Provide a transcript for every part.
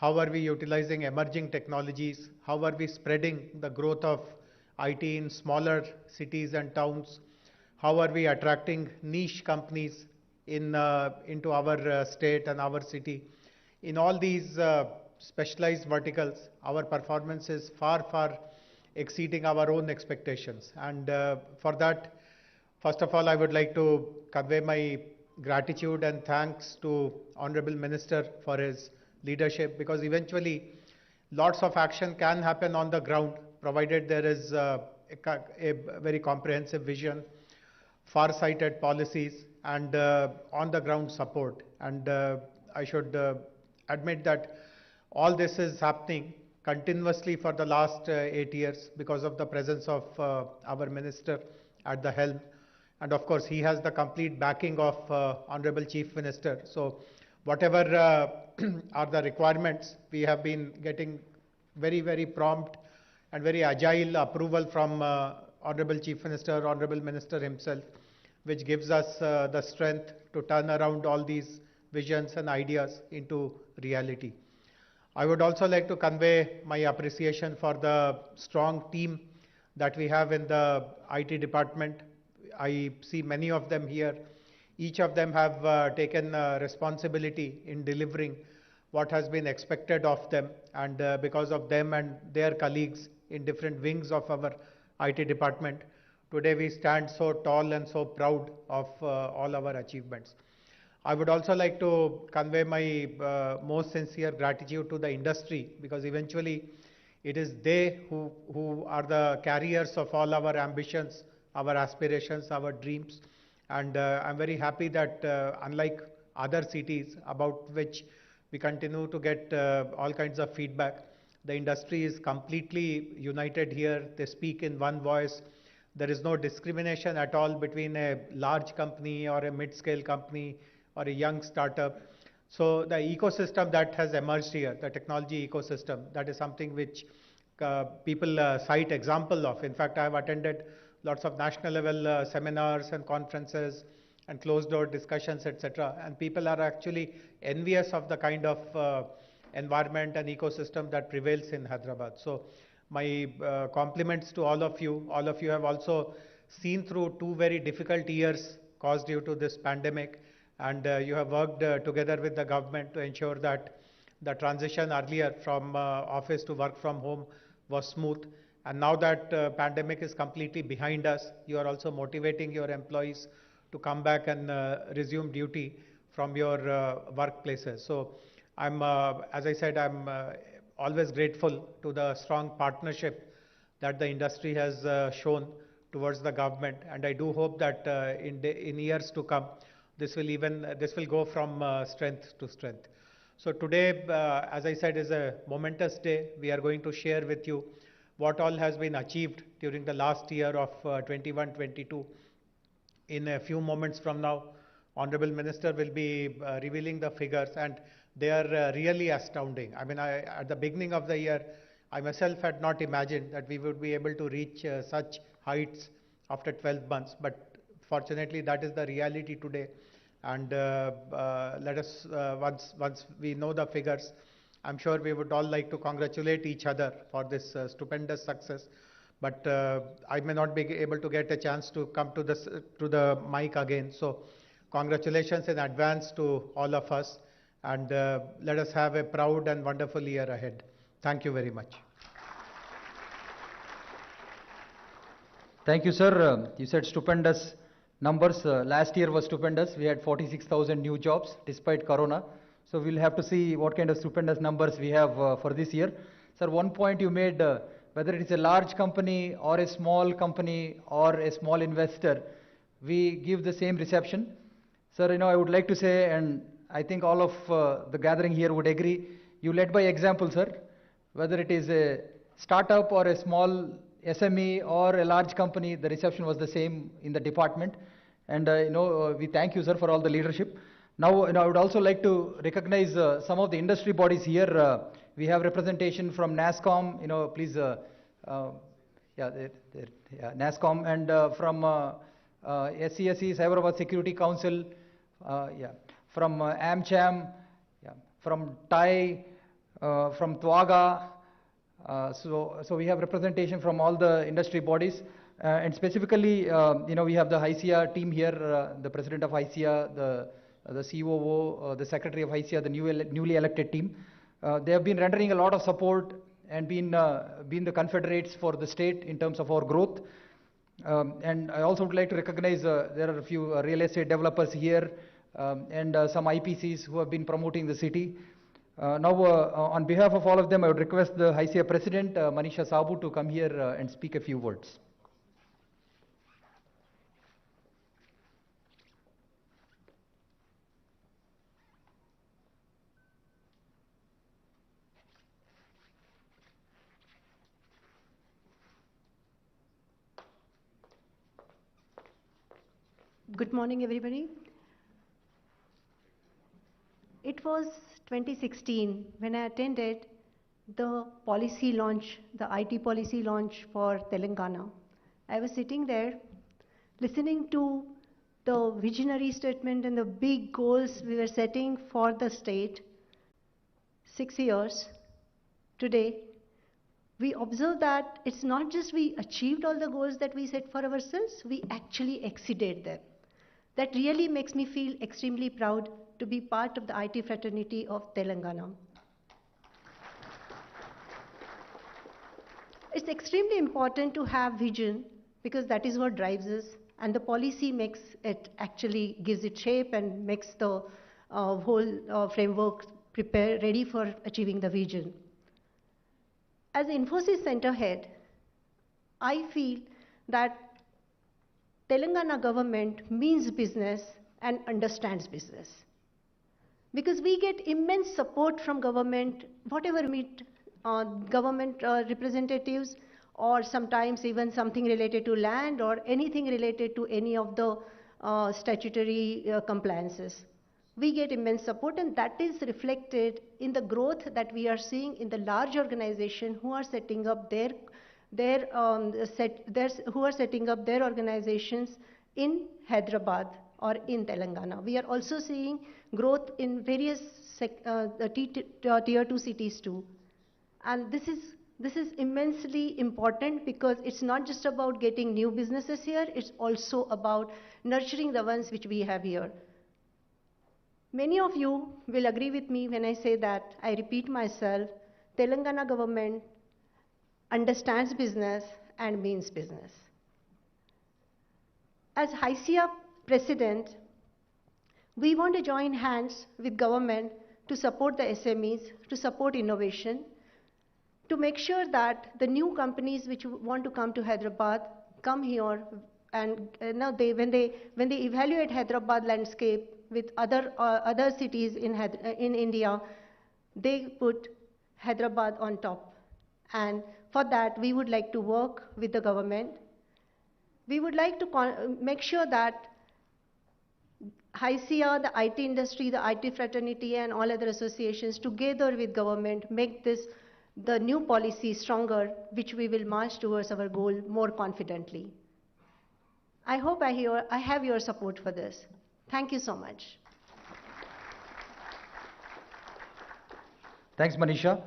how are we utilizing emerging technologies, how are we spreading the growth of IT in smaller cities and towns, how are we attracting niche companies into our state and our city. In all these specialized verticals, our performance is far, far exceeding our own expectations. And for that, first of all, I would like to convey my gratitude and thanks to Honorable Minister for his leadership, because eventually lots of action can happen on the ground, provided there is a very comprehensive vision, far-sighted policies, and on-the-ground support. And I should admit that all this is happening continuously for the last 8 years because of the presence of our minister at the helm. And of course, he has the complete backing of Honorable Chief Minister. So whatever are the requirements, we have been getting very, very prompt and very agile approval from Honorable Chief Minister, Honorable Minister himself, which gives us the strength to turn around all these visions and ideas into reality. I would also like to convey my appreciation for the strong team that we have in the IT department. I see many of them here. Each of them have taken responsibility in delivering what has been expected of them, and because of them and their colleagues in different wings of our IT department, today we stand so tall and so proud of all our achievements. I would also like to convey my most sincere gratitude to the industry, because eventually it is they who are the carriers of all our ambitions, our aspirations, our dreams. And I'm very happy that unlike other cities about which we continue to get all kinds of feedback, the industry is completely united here. They speak in one voice. There is no discrimination at all between a large company or a mid-scale company or a young startup. So the ecosystem that has emerged here, the technology ecosystem, that is something which people cite example of. In fact, I have attended lots of national level seminars and conferences and closed door discussions, etc. And people are actually envious of the kind of environment and ecosystem that prevails in Hyderabad. So my compliments to all of you. All of you have also seen through 2 very difficult years caused due to this pandemic, and you have worked together with the government to ensure that the transition earlier from office to work from home was smooth. And now that pandemic is completely behind us, you are also motivating your employees to come back and resume duty from your workplaces. So I'm, as I said, I'm always grateful to the strong partnership that the industry has shown towards the government, and I do hope that in years to come, this will go from strength to strength. So today, as I said, is a momentous day. We are going to share with you what all has been achieved during the last year of 21-22. In a few moments from now, Honorable Minister will be revealing the figures, and they are really astounding. I mean, at the beginning of the year, I myself had not imagined that we would be able to reach such heights after 12 months, but fortunately that is the reality today. And let us, once we know the figures, I'm sure we would all like to congratulate each other for this stupendous success. But I may not be able to get a chance to come to the mic again. So congratulations in advance to all of us, and let us have a proud and wonderful year ahead. Thank you very much. Thank you, sir. You said stupendous numbers. Last year was stupendous. We had 46,000 new jobs despite Corona. So we'll have to see what kind of stupendous numbers we have for this year. Sir, one point you made, whether it is a large company or a small company or a small investor, we give the same reception. Sir, I would like to say, and I think all of the gathering here would agree, you led by example, sir. Whether it is a startup or a small SME or a large company, the reception was the same in the department. And we thank you, sir, for all the leadership. Now, I would also like to recognize some of the industry bodies here. We have representation from NASSCOM, please, NASSCOM, and from 𝗧𝗦𝗔𝗧 Cyberabad Security Council, from AmCham, from TIE, from 𝗬𝗏. So we have representation from all the industry bodies, and specifically, we have the 𝗳𝗬𝗃 team here, the president of 𝗳𝗬𝗃, the COO, the secretary of 𝗳𝗬𝗃, the newly elected team. They have been rendering a lot of support and been the confederates for the state in terms of our growth. And I also would like to recognize there are a few real estate developers here and some IPCs who have been promoting the city. Now, on behalf of all of them, I would request the 𝗳𝗬𝗃 President, Manisha Sabu, to come here and speak a few words. Good morning, everybody. It was 2016 when I attended the policy launch, the IT policy launch for Telangana. I was sitting there listening to the visionary statement and the big goals we were setting for the state. 6 years today, we observe that it's not just we achieved all the goals that we set for ourselves, we actually exceeded them. That really makes me feel extremely proud to be part of the IT fraternity of Telangana. It's extremely important to have vision because that is what drives us, and the policy makes it, actually gives it shape and makes the whole framework ready for achieving the vision. As Infosys Center Head, I feel that Telangana government means business and understands business. Because we get immense support from government, whatever meet government representatives, or sometimes even something related to land or anything related to any of the statutory compliances. We get immense support, and that is reflected in the growth that we are seeing in the large organization who are setting up their organizations in Hyderabad or in Telangana. We are also seeing growth in various tier 2 cities too. And this is immensely important because it's not just about getting new businesses here, it's also about nurturing the ones which we have here. Many of you will agree with me when I say that, I repeat myself, Telangana government understands business and means business. As 𝗳𝗬𝗃 President, we want to join hands with government to support the SMEs, to support innovation, to make sure that the new companies which want to come to Hyderabad come here, and now when they evaluate Hyderabad landscape with other cities in India, they put Hyderabad on top. And for that, we would like to work with the government. We would like to make sure that 𝗳𝗬𝗃, the IT industry, the IT fraternity, and all other associations together with government make this the new policy stronger, which we will march towards our goal more confidently. I hope I have your support for this. Thank you so much. Thanks, Manisha.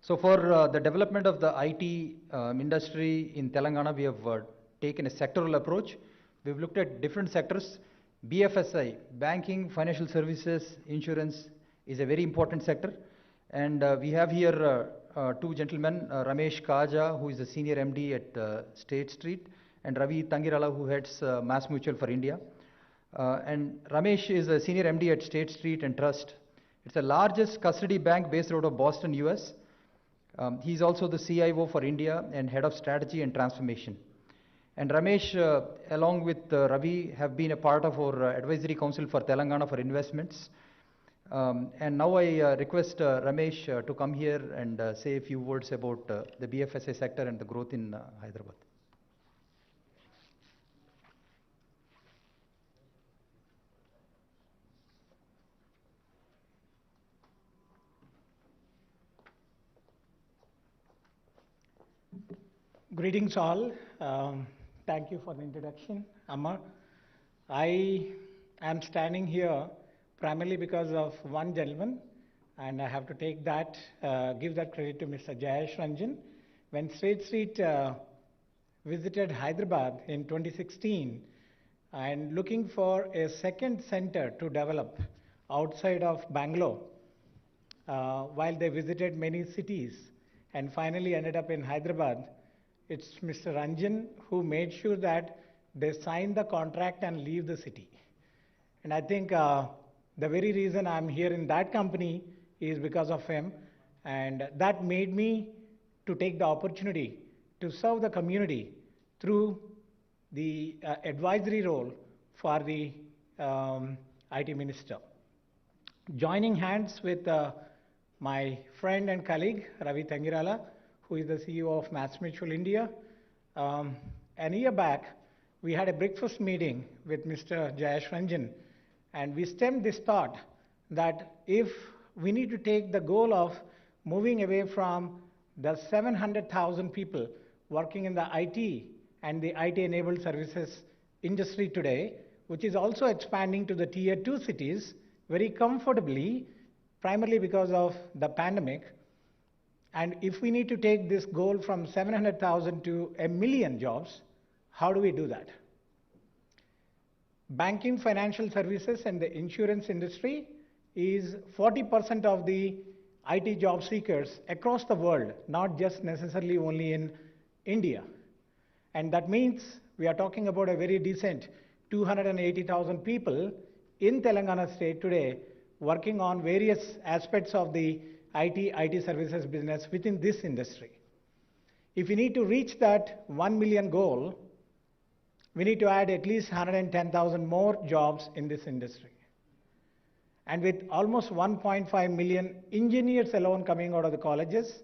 So for the development of the IT industry in Telangana, we have taken a sectoral approach. We've looked at different sectors. BFSI, banking, financial services, insurance, is a very important sector. And we have here two gentlemen, Ramesh Kaja, who is the senior MD at State Street, and Ravi Tangirala, who heads Mass Mutual for India. And Ramesh is a senior MD at State Street and Trust. It's the largest custody bank based out of Boston, US. He's also the CIO for India and head of strategy and transformation. And Ramesh, along with Ravi, have been a part of our advisory council for Telangana for investments. And now I request Ramesh to come here and say a few words about the BFSI sector and the growth in Hyderabad. Greetings all. Thank you for the introduction, Amma. I am standing here primarily because of one gentleman, And I have to take that, give that credit to Mr. 𝗧𝗦𝗔𝗧. When State Street visited Hyderabad in 2016 and looking for a second center to develop outside of Bangalore, while they visited many cities and finally ended up in Hyderabad, it's Mr. Ranjan who made sure that they sign the contract and leave the city. And I think the very reason I'm here in that company is because of him. And that made me to take the opportunity to serve the community through the advisory role for the IT minister. Joining hands with my friend and colleague, Ravi Tangirala, who is the CEO of MassMutual India. An year back, we had a breakfast meeting with Mr. 𝗧𝗦𝗔𝗧, and we stemmed this thought that if we need to take the goal of moving away from the 700,000 people working in the IT and the IT-enabled services industry today, which is also expanding to the Tier 2 cities very comfortably, primarily because of the pandemic. And if we need to take this goal from 700,000 to 1 million jobs, how do we do that? Banking, financial services, and the insurance industry is 40% of the IT job seekers across the world, not just necessarily only in India. And that means we are talking about a very decent 280,000 people in Telangana state today working on various aspects of the IT services business within this industry. If we need to reach that 1 million goal, we need to add at least 110,000 more jobs in this industry. And with almost 1.5 million engineers alone coming out of the colleges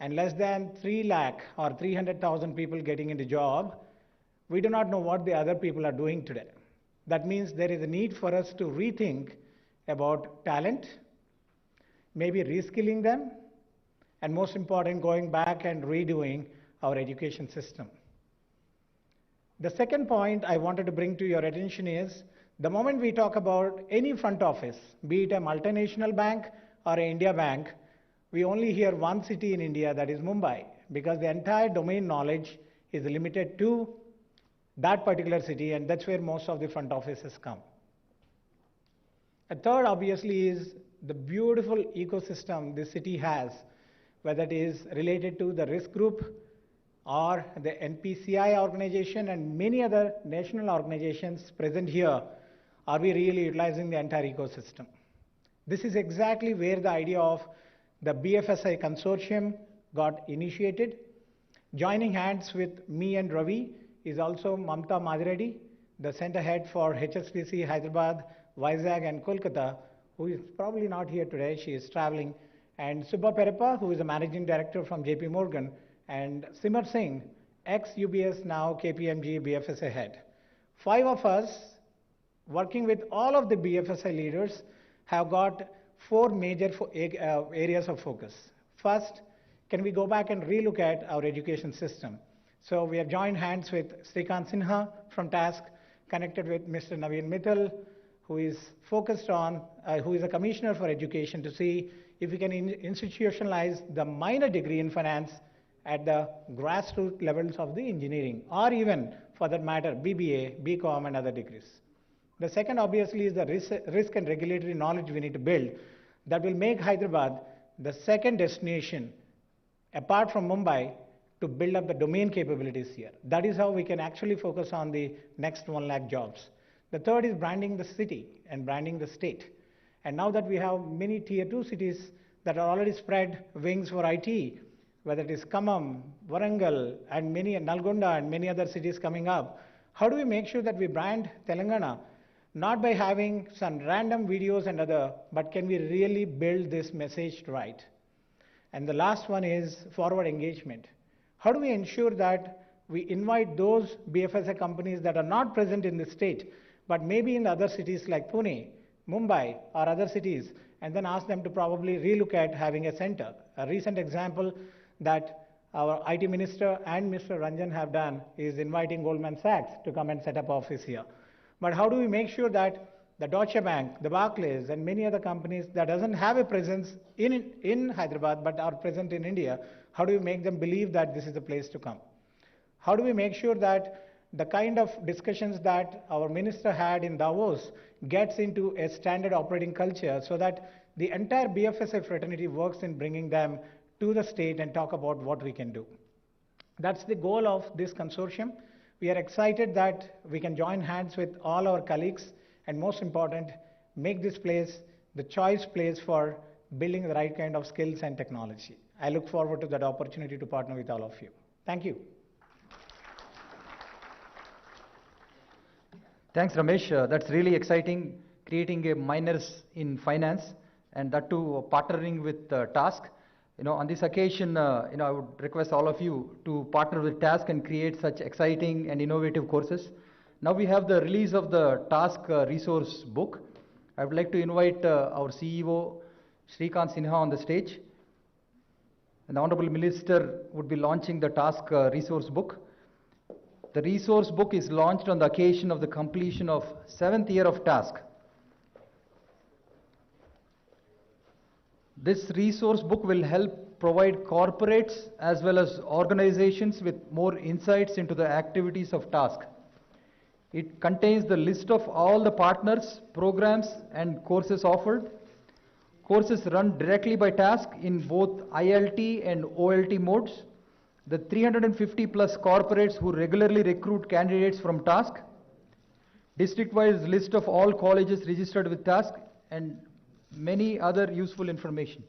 and less than 3 lakh or 300,000 people getting into job, we do not know what the other people are doing today. That means there is a need for us to rethink about talent, maybe reskilling them, and most important, going back and redoing our education system. The second point I wanted to bring to your attention is, the moment we talk about any front office, be it a multinational bank or an India bank, we only hear one city in India, that is Mumbai, because the entire domain knowledge is limited to that particular city, and that's where most of the front offices come. A third, obviously, is the beautiful ecosystem this city has, whether it is related to the risk group or the NPCI organization and many other national organizations present here. Are we really utilizing the entire ecosystem? This is exactly where the idea of the BFSI consortium got initiated. Joining hands with me and Ravi is also Mamta Madhireddy, the center head for HSBC Hyderabad, Vizag, and Kolkata, who is probably not here today. She is traveling. And Subba Pereppa, who is a managing director from JP Morgan, and Simar Singh, ex-UBS, now KPMG BFSI head. 5 of us, working with all of the BFSI leaders, have got 4 major areas of focus. First, can we go back and relook at our education system? So we have joined hands with Srikanth Sinha from TASC, connected with Mr. Naveen Mittal, who is focused on, who is a commissioner for education, to see if we can institutionalize the minor degree in finance at the grassroots levels of the engineering, or even, for that matter, BBA, BCom, and other degrees. The second, obviously, is the risk and regulatory knowledge we need to build that will make Hyderabad the second destination, apart from Mumbai, to build up the domain capabilities here. That is how we can actually focus on the next 1 lakh jobs. The third is branding the city and branding the state. And now that we have many Tier 2 cities that are already spread wings for IT, whether it is Khammam, Warangal, and Nalgonda, and many other cities coming up, how do we make sure that we brand Telangana, not by having some random videos and other, but can we really build this message right? And the last one is forward engagement. How do we ensure that we invite those BFSI companies that are not present in the state, but maybe in other cities like Pune, Mumbai, or other cities, and then ask them to probably relook at having a center? A recent example that our IT minister and Mr. Ranjan have done is inviting Goldman Sachs to come and set up office here. But how do we make sure that the Deutsche Bank, the Barclays, and many other companies that doesn't have a presence in Hyderabad but are present in India, how do we make them believe that this is the place to come? How do we make sure that the kind of discussions that our minister had in Davos gets into a standard operating culture so that the entire BFSI fraternity works in bringing them to the state and talk about what we can do? That's the goal of this consortium. We are excited that we can join hands with all our colleagues and, most important, make this place the choice place for building the right kind of skills and technology. I look forward to that opportunity to partner with all of you. Thank you. Thanks, Ramesh. That's really exciting, creating a minors in finance, and that too partnering with Task. On this occasion, I would request all of you to partner with Task and create such exciting and innovative courses. Now we have the release of the Task resource book. I would like to invite our CEO, 𝗧𝗦𝗔𝗧 𝗚𝗏 on the stage. And the Honorable Minister would be launching the Task resource book. The resource book is launched on the occasion of the completion of 7th year of Task. This resource book will help provide corporates as well as organizations with more insights into the activities of Task. It contains the list of all the partners, programs, and courses offered. Courses run directly by Task in both ILT and OLT modes. The 350 plus corporates who regularly recruit candidates from Task. District-wise list of all colleges registered with Task, and many other useful information.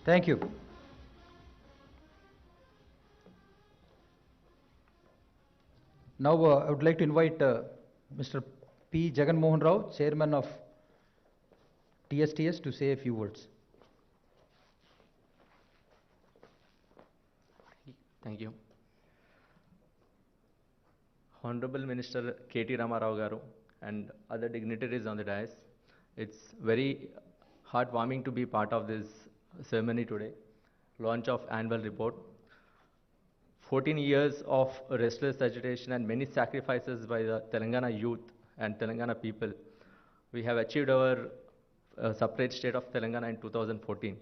Thank you. Now I would like to invite Mr. P. Jagannath Rao, Chairman of TSTS, to say a few words. Thank you. Honorable Minister 𝗘𝗍𝗺 garu and other dignitaries on the dais, it's very heartwarming to be part of this ceremony today, launch of annual report. 14 years of restless agitation and many sacrifices by the Telangana youth and Telangana people. We have achieved our separate state of Telangana in 2014.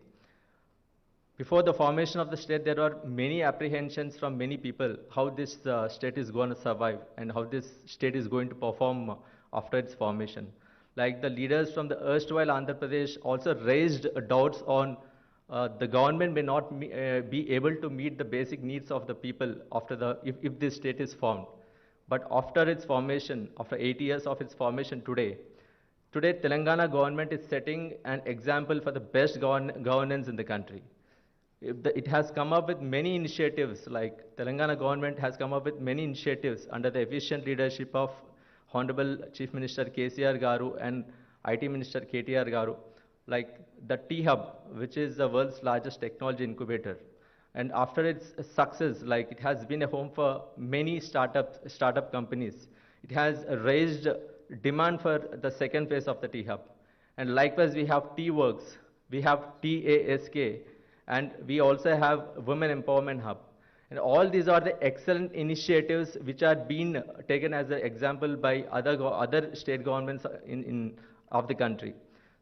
Before the formation of the state, there were many apprehensions from many people how this state is going to survive and how this state is going to perform after its formation. Like the leaders from the erstwhile Andhra Pradesh also raised doubts on the government may not be able to meet the basic needs of the people after if this state is formed. But after its formation, after 8 years of its formation today Telangana government is setting an example for the best governance in the country. It has come up with many initiatives, like Telangana government has come up with many initiatives under the efficient leadership of Honorable Chief Minister KCR garu and IT Minister KTR garu, like the T-Hub, which is the world's largest technology incubator. And after its success, like it has been a home for many startup companies. It has raised demand for the second phase of the T-Hub. And likewise, we have T-Works, we have TASK, and we also have Women Empowerment Hub. And all these are the excellent initiatives which are being taken as an example by other state governments of the country.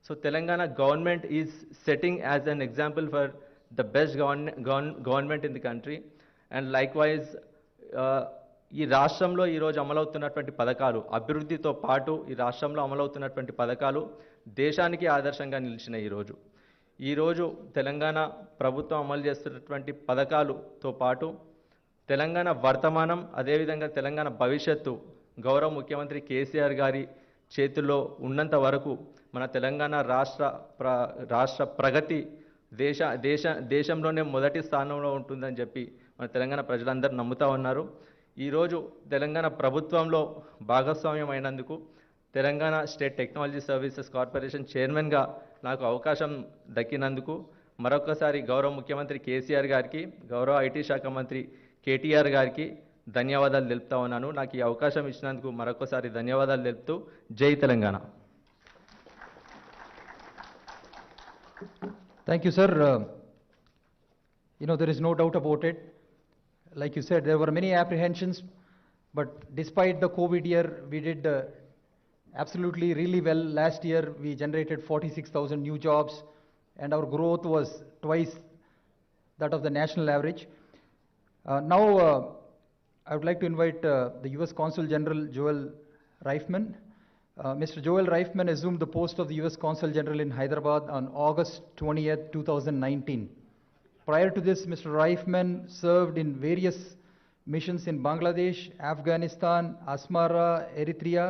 So Telangana government is setting as an example for the best government in the country. And likewise, ఈ రాష్ట్రంలో ఈరోజు అమలవుతున్నటువంటి పథకాలు అభివృద్ధితో పాటు ఈ రాష్ట్రంలో అమలవుతున్నటువంటి పథకాలు దేశానికి ఆదర్శంగా నిలిచినాయి. ఈరోజు తెలంగాణ ప్రభుత్వం అమలు చేస్తున్నటువంటి పథకాలతో పాటు తెలంగాణ వర్తమానం, అదేవిధంగా తెలంగాణ భవిష్యత్తు గౌరవ ముఖ్యమంత్రి కేసీఆర్ గారి చేతుల్లో ఉన్నంత వరకు మన తెలంగాణ రాష్ట్ర ప్రగతి దేశంలోనే మొదటి స్థానంలో ఉంటుందని చెప్పి మన తెలంగాణ ప్రజలందరూ నమ్ముతా ఉన్నారు. ఈరోజు తెలంగాణ ప్రభుత్వంలో భాగస్వామ్యం అయినందుకు Telangana state technology services corporation చైర్మన్గా నాకు అవకాశం దక్కినందుకు మరొకసారి గౌరవ ముఖ్యమంత్రి కేసీఆర్ గారికి, గౌరవ ఐటీ శాఖ మంత్రి కేటీఆర్ గారికి ధన్యవాదాలు తెలుపుతా ఉన్నాను. నాకు ఈ అవకాశం ఇచ్చినందుకు మరొకసారి ధన్యవాదాలు తెలుపుతూ జై Telangana. Thank you, sir. There is no doubt about it. Like you said, there were many apprehensions, but despite the COVID year, we did absolutely really well. Last year, we generated 46,000 new jobs, and our growth was twice that of the national average. Now, I would like to invite the U.S. Consul General 𝗧𝗦𝗔𝗧 Mr. 𝗧𝗦𝗔𝗧 assumed the post of the U.S. Consul General in Hyderabad on August 20th, 2019. Prior to this, Mr. 𝗧𝗦𝗔𝗧 served in various missions in Bangladesh, Afghanistan, Asmara, Eritrea,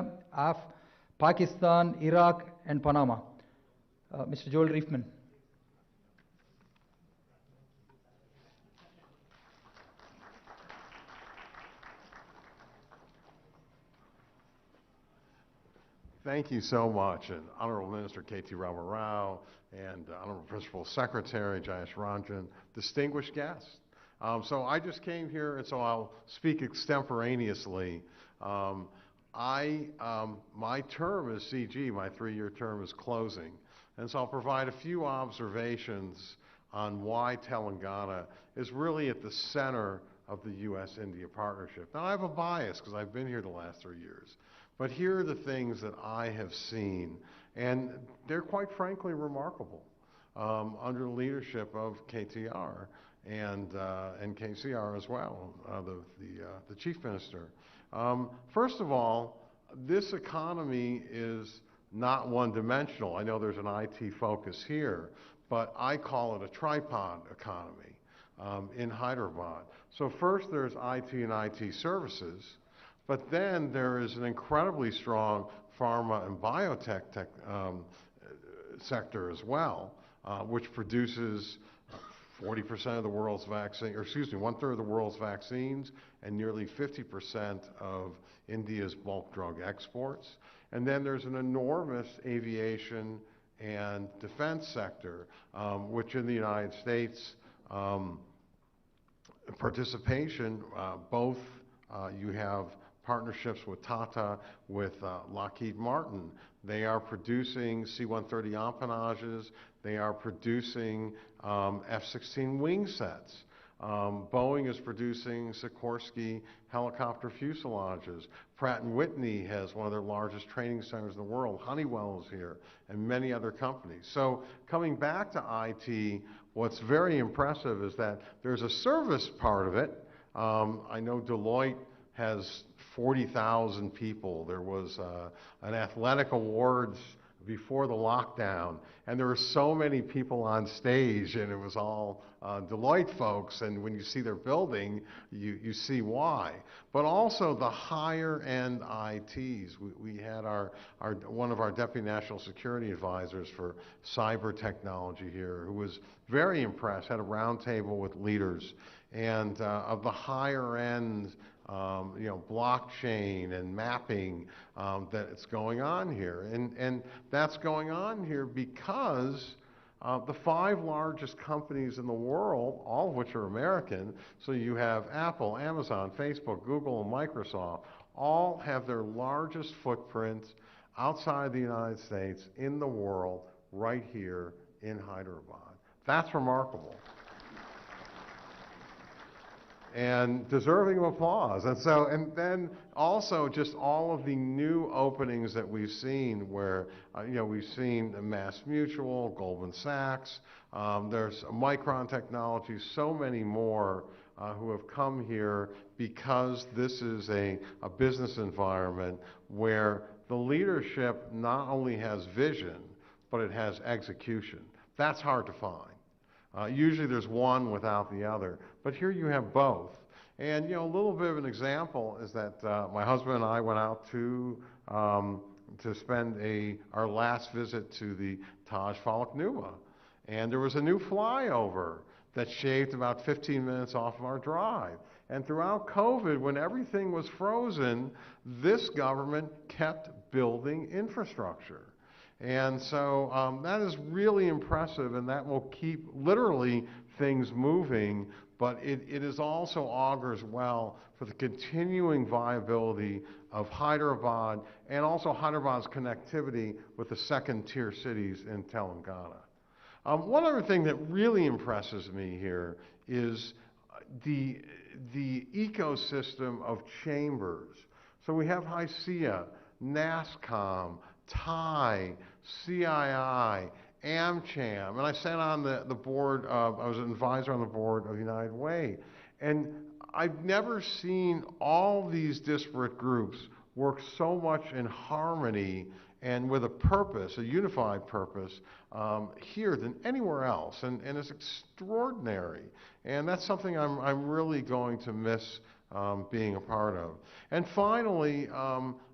Pakistan, Iraq, and Panama. Mr. 𝗧𝗦𝗔𝗧. Thank you so much, and Honorable Minister 𝗂𝗽𝗍𝗺 and Honorable Principal Secretary 𝗳𝗏, distinguished guests. So I just came here, and so I'll speak extemporaneously. My term as CG, my 3-year term, is closing, and so I'll provide a few observations on why Telangana is really at the center of the U.S.-India partnership. Now, I have a bias because I've been here the last 3 years. But here are the things that I have seen, and they're quite frankly remarkable under the leadership of KTR and KCR as well, the Chief Minister. First of all, this economy is not one-dimensional. I know there's an IT focus here, but I call it a tripod economy in Hyderabad. So first there's IT and IT services. But then there is an incredibly strong pharma and biotech sector as well, which produces 40% of the world's one-third of the world's vaccines and nearly 50% of India's bulk drug exports. And then there's an enormous aviation and defense sector, which in the United States, participation, both you have partnerships with Tata, with Lockheed Martin. They are producing 𝗬-130 empennage. They are producing F-16 wing sets. Boeing is producing Sikorsky helicopter fuselages. Pratt & Whitney has one of their largest training centers in the world. Honeywell is here, and many other companies. So coming back to IT, what's very impressive is that there's a service part of it. I know Deloitte has 40,000 people. There was an athletic awards before the lockdown, and there were so many people on stage, and it was all Deloitte folks, and when you see their building, you see why. But also the higher-end ITs. We had one of our Deputy National Security Advisors for cyber technology here, who was very impressed, had a roundtable with leaders, and of the higher-end blockchain and mapping that it's going on here. And that's going on here because the 5 largest companies in the world, all of which are American, so you have Apple, Amazon, Facebook, Google, and Microsoft, all have their largest footprints outside the United States in the world right here in Hyderabad. That's remarkable. And deserving of applause. And then also just all of the new openings that we've seen where, we've seen MassMutual, Goldman Sachs, there's Micron Technology, so many more who have come here because this is a business environment where the leadership not only has vision, but it has execution. That's hard to find. Usually there's one without the other, but here you have both. And a little bit of an example is that my husband and I went out to to spend our last visit to the 𝗳𝗏 𝗏. And there was a new flyover that shaved about 15 minutes off of our drive. And throughout COVID, when everything was frozen, this government kept building infrastructure. And so that is really impressive, and that will keep literally things moving, but it is also augurs well for the continuing viability of Hyderabad and also Hyderabad's connectivity with the second-tier cities in Telangana. One other thing that really impresses me here is the ecosystem of chambers. So we have HYCIA, NASSCOM, TIE, CII, AmCham, and I sat on the board of, I was an advisor on the board of United Way. And I've never seen all these disparate groups work so much in harmony and with a purpose, a unified purpose, here than anywhere else. And it's extraordinary. And that's something I'm really going to miss being a part of. And finally,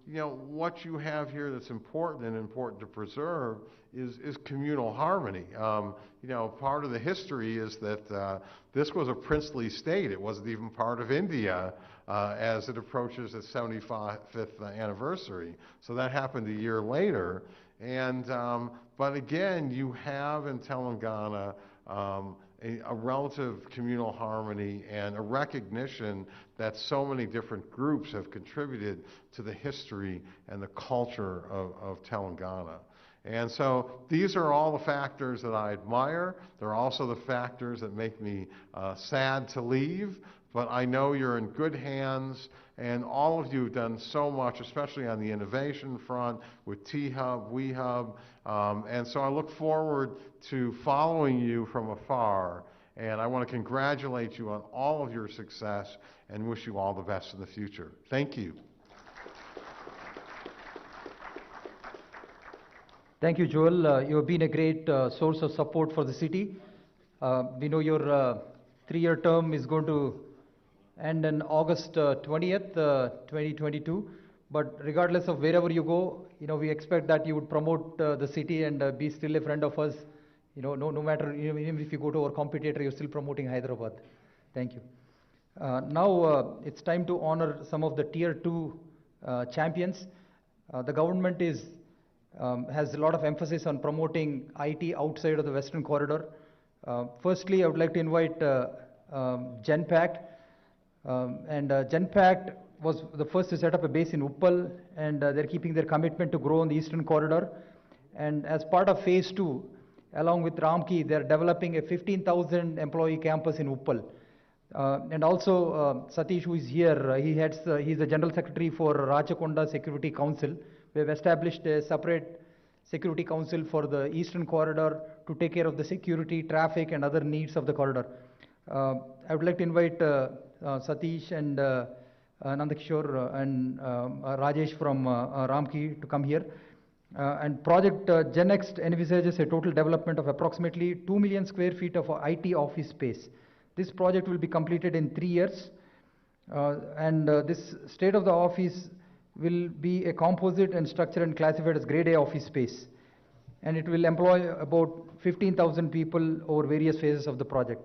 you know, what you have here that's important and important to preserve is communal harmony. You know, part of the history is that this was a princely state. It wasn't even part of India as it approaches its 75th anniversary. So that happened a year later. And, but again, you have in Telangana a relative communal harmony and a recognition that so many different groups have contributed to the history and the culture of Telangana. And so these are all the factors that I admire. They're also the factors that make me sad to leave, but I know you're in good hands, and all of you have done so much, especially on the innovation front with T-Hub, WeHub, and so I look forward to following you from afar, and I want to congratulate you on all of your success and wish you all the best in the future. Thank you. Thank you, Joel. You have been a great source of support for the city. We know your 3-year term is going to end on August 20th, 2022. But regardless of wherever you go, you know, we expect that you would promote the city and be still a friend of us. You know, no matter, even if you go to our competitor, you're still promoting Hyderabad. Thank you. Now it's time to honor some of the Tier 2 champions. The government has a lot of emphasis on promoting IT outside of the Western Corridor. Firstly, I would like to invite Genpact. Genpact was the first to set up a base in 𝗵𝗊, and they're keeping their commitment to grow on the Eastern Corridor. And as part of Phase 2, along with 𝗳𝗏𝗃, they're developing a 15,000 employee campus in 𝗵𝗊. And also Satish, who is here, he's the General Secretary for Rachakonda Security Council. We have established a separate security council for the Eastern Corridor to take care of the security, traffic, and other needs of the corridor. I would like to invite Satish and Nandakishore and Rajesh from 𝗳𝗏𝗃 to come here. And Project GenNext envisages a total development of approximately 2 million square feet of IT office space. This project will be completed in 3 years. This state of the office will be a composite and structured and classified as grade A office space. And it will employ about 15,000 people over various phases of the project.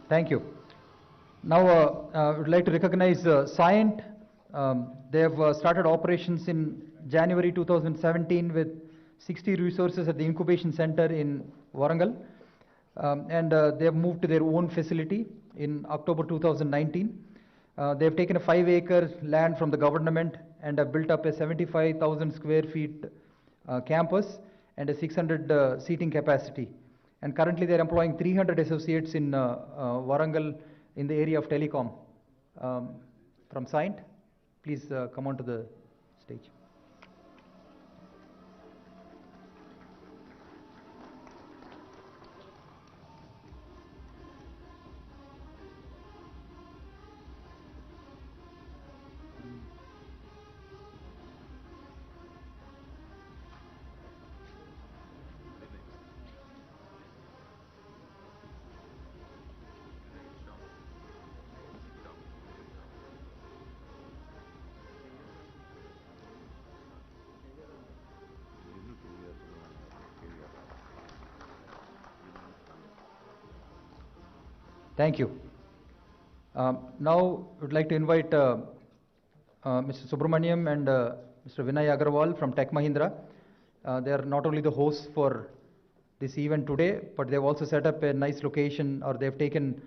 Thank you. Now I would like to recognize Cyient. They have started operations in January 2017 with 60 resources at the incubation center in Warangal. They have moved to their own facility in October 2019. They have taken a 5-acre land from the government and have built up a 75,000 square feet campus and a 600 seating capacity. And currently they are employing 300 associates in Warangal in the area of telecom. from Scient. Please come onto the stage. Thank you. Now, I would like to invite Mr. Subramaniam and Mr. Vinay Agarwal from Tech Mahindra. They are not only the hosts for this event today, but they've also set up a nice location, or they've taken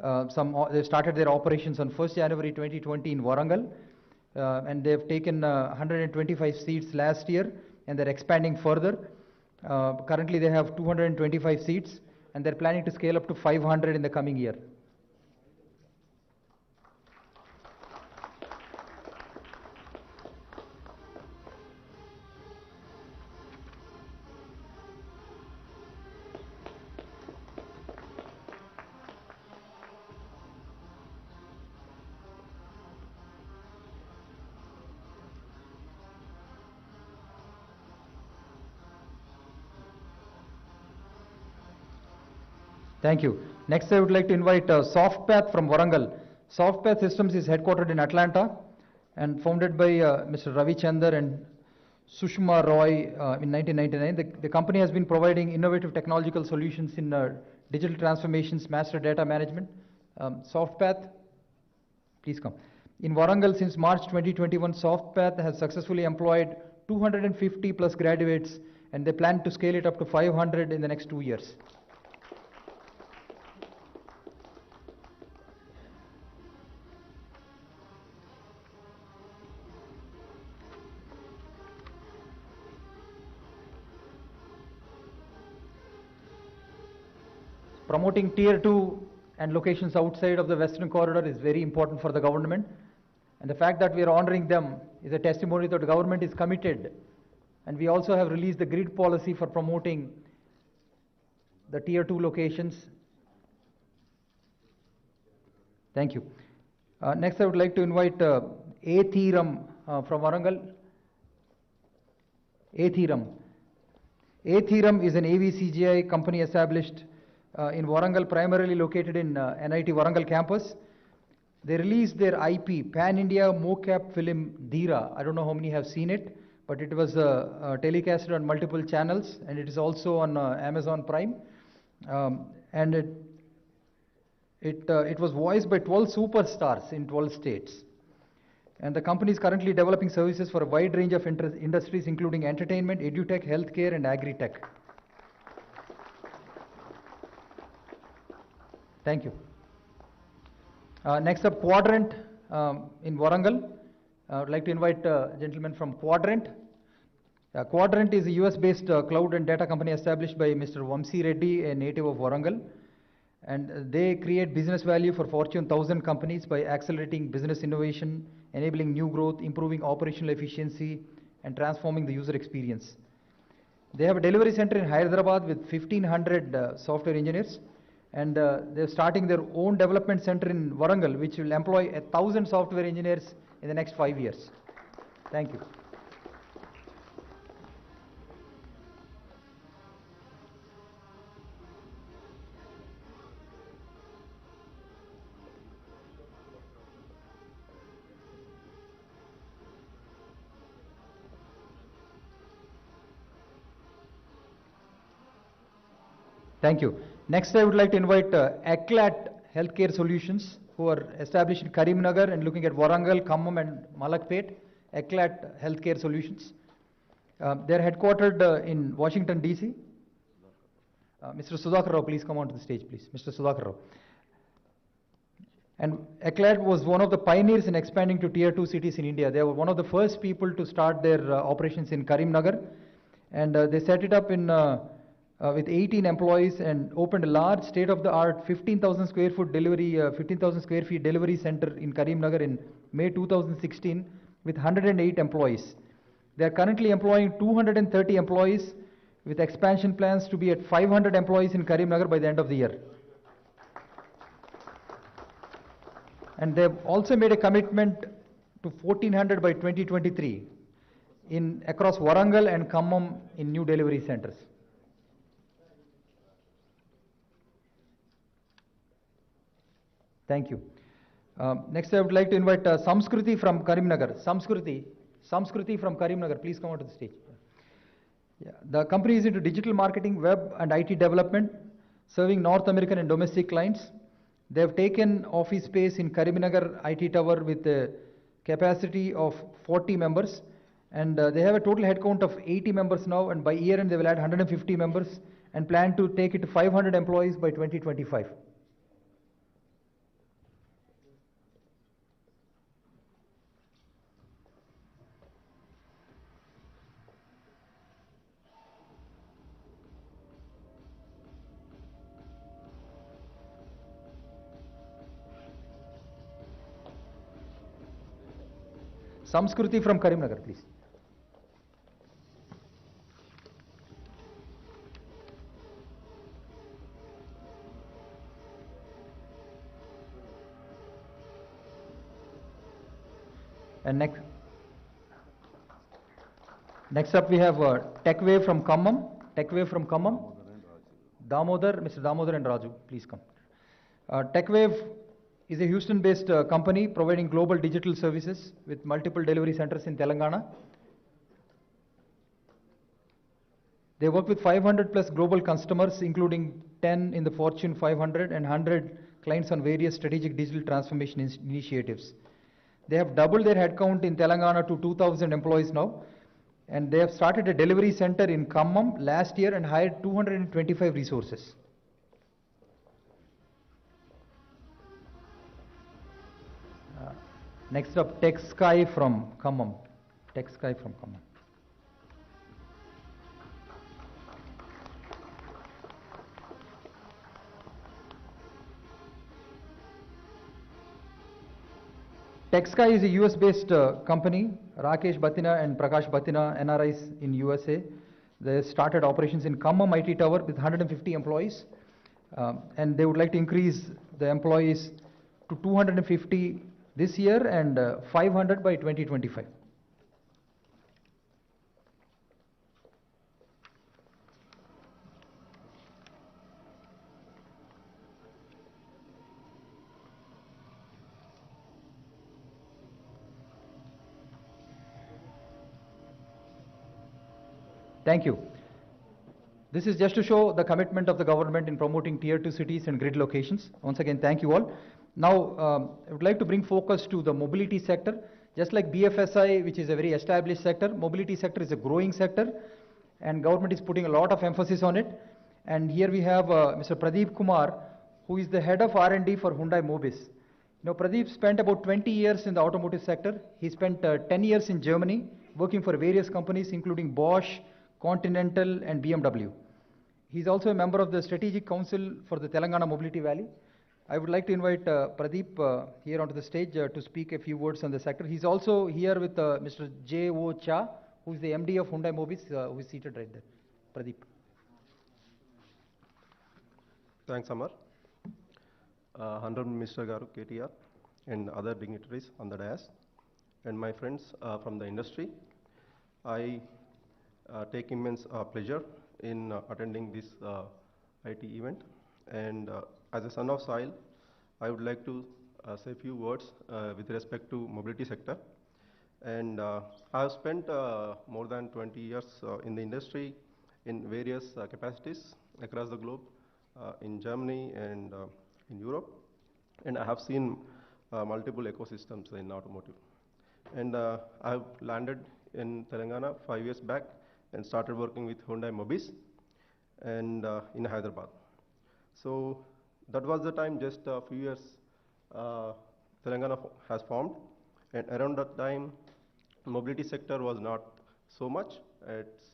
they've started their operations on 1st January 2020 in Warangal, and they've taken 125 seats last year, and they're expanding further. Currently, they have 225 seats, and they're planning to scale up to 500 in the coming year. Thank you. Next, I would like to invite SoftPath from Warangal. SoftPath Systems is headquartered in Atlanta and founded by Mr. Ravi Chander and Sushma Roy in 1999. The company has been providing innovative technological solutions in digital transformations, master data management. SoftPath, please come. In Warangal, since March 2021, SoftPath has successfully employed 250 plus graduates, and they plan to scale it up to 500 in the next 2 years. Promoting tier 2 and locations outside of the Western Corridor is very important for the government. And the fact that we are honoring them is a testimony that the government is committed. And we also have released the grid policy for promoting the tier 2 locations. Thank you. Next, I would like to invite 𝗂𝗍𝗻𝗃 from Warangal. 𝗂𝗍𝗻𝗃. 𝗂𝗍𝗻𝗃 is an AV-CGI company established in Warangal, primarily located in NIT Warangal campus. They released their IP, Pan-India mocap film 𝗧𝗧. I don't know how many have seen it, but it was telecasted on multiple channels, and it is also on Amazon Prime. And it was voiced by 12 superstars in 12 states. And the company is currently developing services for a wide range of industries, including entertainment, edutech, healthcare, and agri-tech. Thank you. Next up, Quadrant in Warangal. I would like to invite a gentleman from Quadrant. Quadrant is a US-based cloud and data company established by Mr. 𝗬𝗚𝗏 Reddy, a native of Warangal. And they create business value for Fortune 1000 companies by accelerating business innovation, enabling new growth, improving operational efficiency, and transforming the user experience. They have a delivery center in Hyderabad with 1,500 software engineers. And they're starting their own development center in Warangal, which will employ 1,000 software engineers in the next 5 years. Thank you. Thank you. Next, I would like to invite 𝗂𝗏𝗃 Healthcare Solutions, who are established in Karimnagar and looking at Warangal, Khammam, and Malakpet. 𝗂𝗏𝗃 Healthcare Solutions. They're headquartered in Washington, D.C. Mr. Sudhakar Rao, please come onto the stage, please. Mr. Sudhakar Rao. And 𝗂𝗏𝗃 was one of the pioneers in expanding to tier 2 cities in India. They were one of the first people to start their operations in Karimnagar. And they set it up in with 18 employees and opened a large state-of-the-art 15,000 square foot delivery, 15,000 square feet delivery center in Karimnagar in May 2016 with 108 employees. They are currently employing 230 employees with expansion plans to be at 500 employees in Karimnagar by the end of the year. And they have also made a commitment to 1,400 by 2023 across Warangal and Khammam in new delivery centers. Thank you. Next, I would like to invite 𝗧𝗦𝗔𝗧 from Karimnagar. 𝗧𝗦𝗔𝗧 from Karimnagar, please come onto the stage. Yeah. The company is into digital marketing, web and IT development, serving North American and domestic clients. They have taken office space in Karimnagar IT Tower with a capacity of 40 members. And they have a total headcount of 80 members now, and by year end they will add 150 members and plan to take it to 500 employees by 2025. 𝗧𝗦𝗔𝗧 from Karimnagar, please. And next up we have 𝗃𝗽𝗚 from Khammam. 𝗃𝗽𝗚 from Khammam. Mr. Damodar and Raju, please come. 𝗃𝗽𝗚 is a Houston-based company providing global digital services with multiple delivery centers in Telangana. They work with 500 plus global customers, including 10 in the Fortune 500 and 100 clients on various strategic digital transformation initiatives. They have doubled their headcount in Telangana to 2,000 employees now, and they have started a delivery center in Khammam last year and hired 225 resources. Next up, 𝗃𝗚𝗃 from Khammam. 𝗃𝗚𝗃 from Khammam. 𝗃𝗚𝗃 is a US-based company. Rakesh Batina and Prakash Batina, NRIs in USA. They started operations in Khammam IT Tower with 150 employees. And they would like to increase the employees to 250 this year and 500 by 2025. Thank you. This is just to show the commitment of the government in promoting tier 2 cities and grid locations. Once again, thank you all. Now, I would like to bring focus to the mobility sector. Just like BFSI, which is a very established sector, mobility sector is a growing sector, and government is putting a lot of emphasis on it. And here we have Mr. Pradeep Kumar, who is the head of R&D for Hyundai Mobis. You know, Pradeep spent about 20 years in the automotive sector. He spent 10 years in Germany, working for various companies, including Bosch, Continental, and BMW. He's also a member of the Strategic Council for the Telangana Mobility Valley. I would like to invite Pradeep here onto the stage to speak a few words on the sector. He's also here with Mr. 𝗳𝗏𝗧𝗧, who is the MD of Hyundai Mobis, who is seated right there. Pradeep. Thanks, Amar. Honorable Minister Garu, KTR, and other dignitaries on the dais, and my friends from the industry. I take immense pleasure in attending this IT event, and as a son of soil, I would like to say a few words with respect to mobility sector. And I have spent more than 20 years in the industry in various capacities across the globe, in Germany and in Europe, and I have seen multiple ecosystems in automotive. And I have landed in Telangana 5 years back and started working with Hyundai Mobis and in Hyderabad. So that was the time, just a few years, Telangana has formed, and around that time, mobility sector was not so much. It's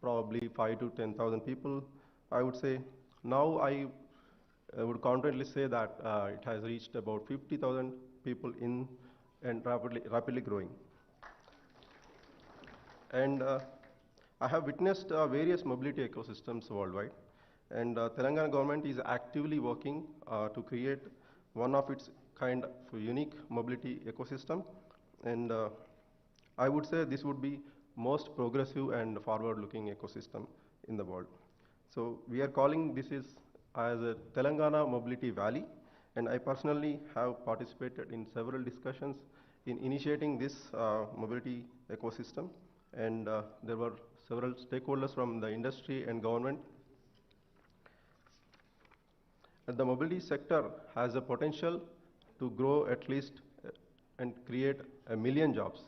probably 5 to 10,000 people, I would say. Now I would confidently say that it has reached about 50,000 people in and rapidly growing. And I have witnessed various mobility ecosystems worldwide, and Telangana government is actively working to create one of its kind of unique mobility ecosystem, and I would say this would be most progressive and forward-looking ecosystem in the world. So we are calling this as a Telangana Mobility Valley, and I personally have participated in several discussions in initiating this mobility ecosystem, and there were several stakeholders from the industry and government. And the mobility sector has a potential to grow at least and create 1 million jobs.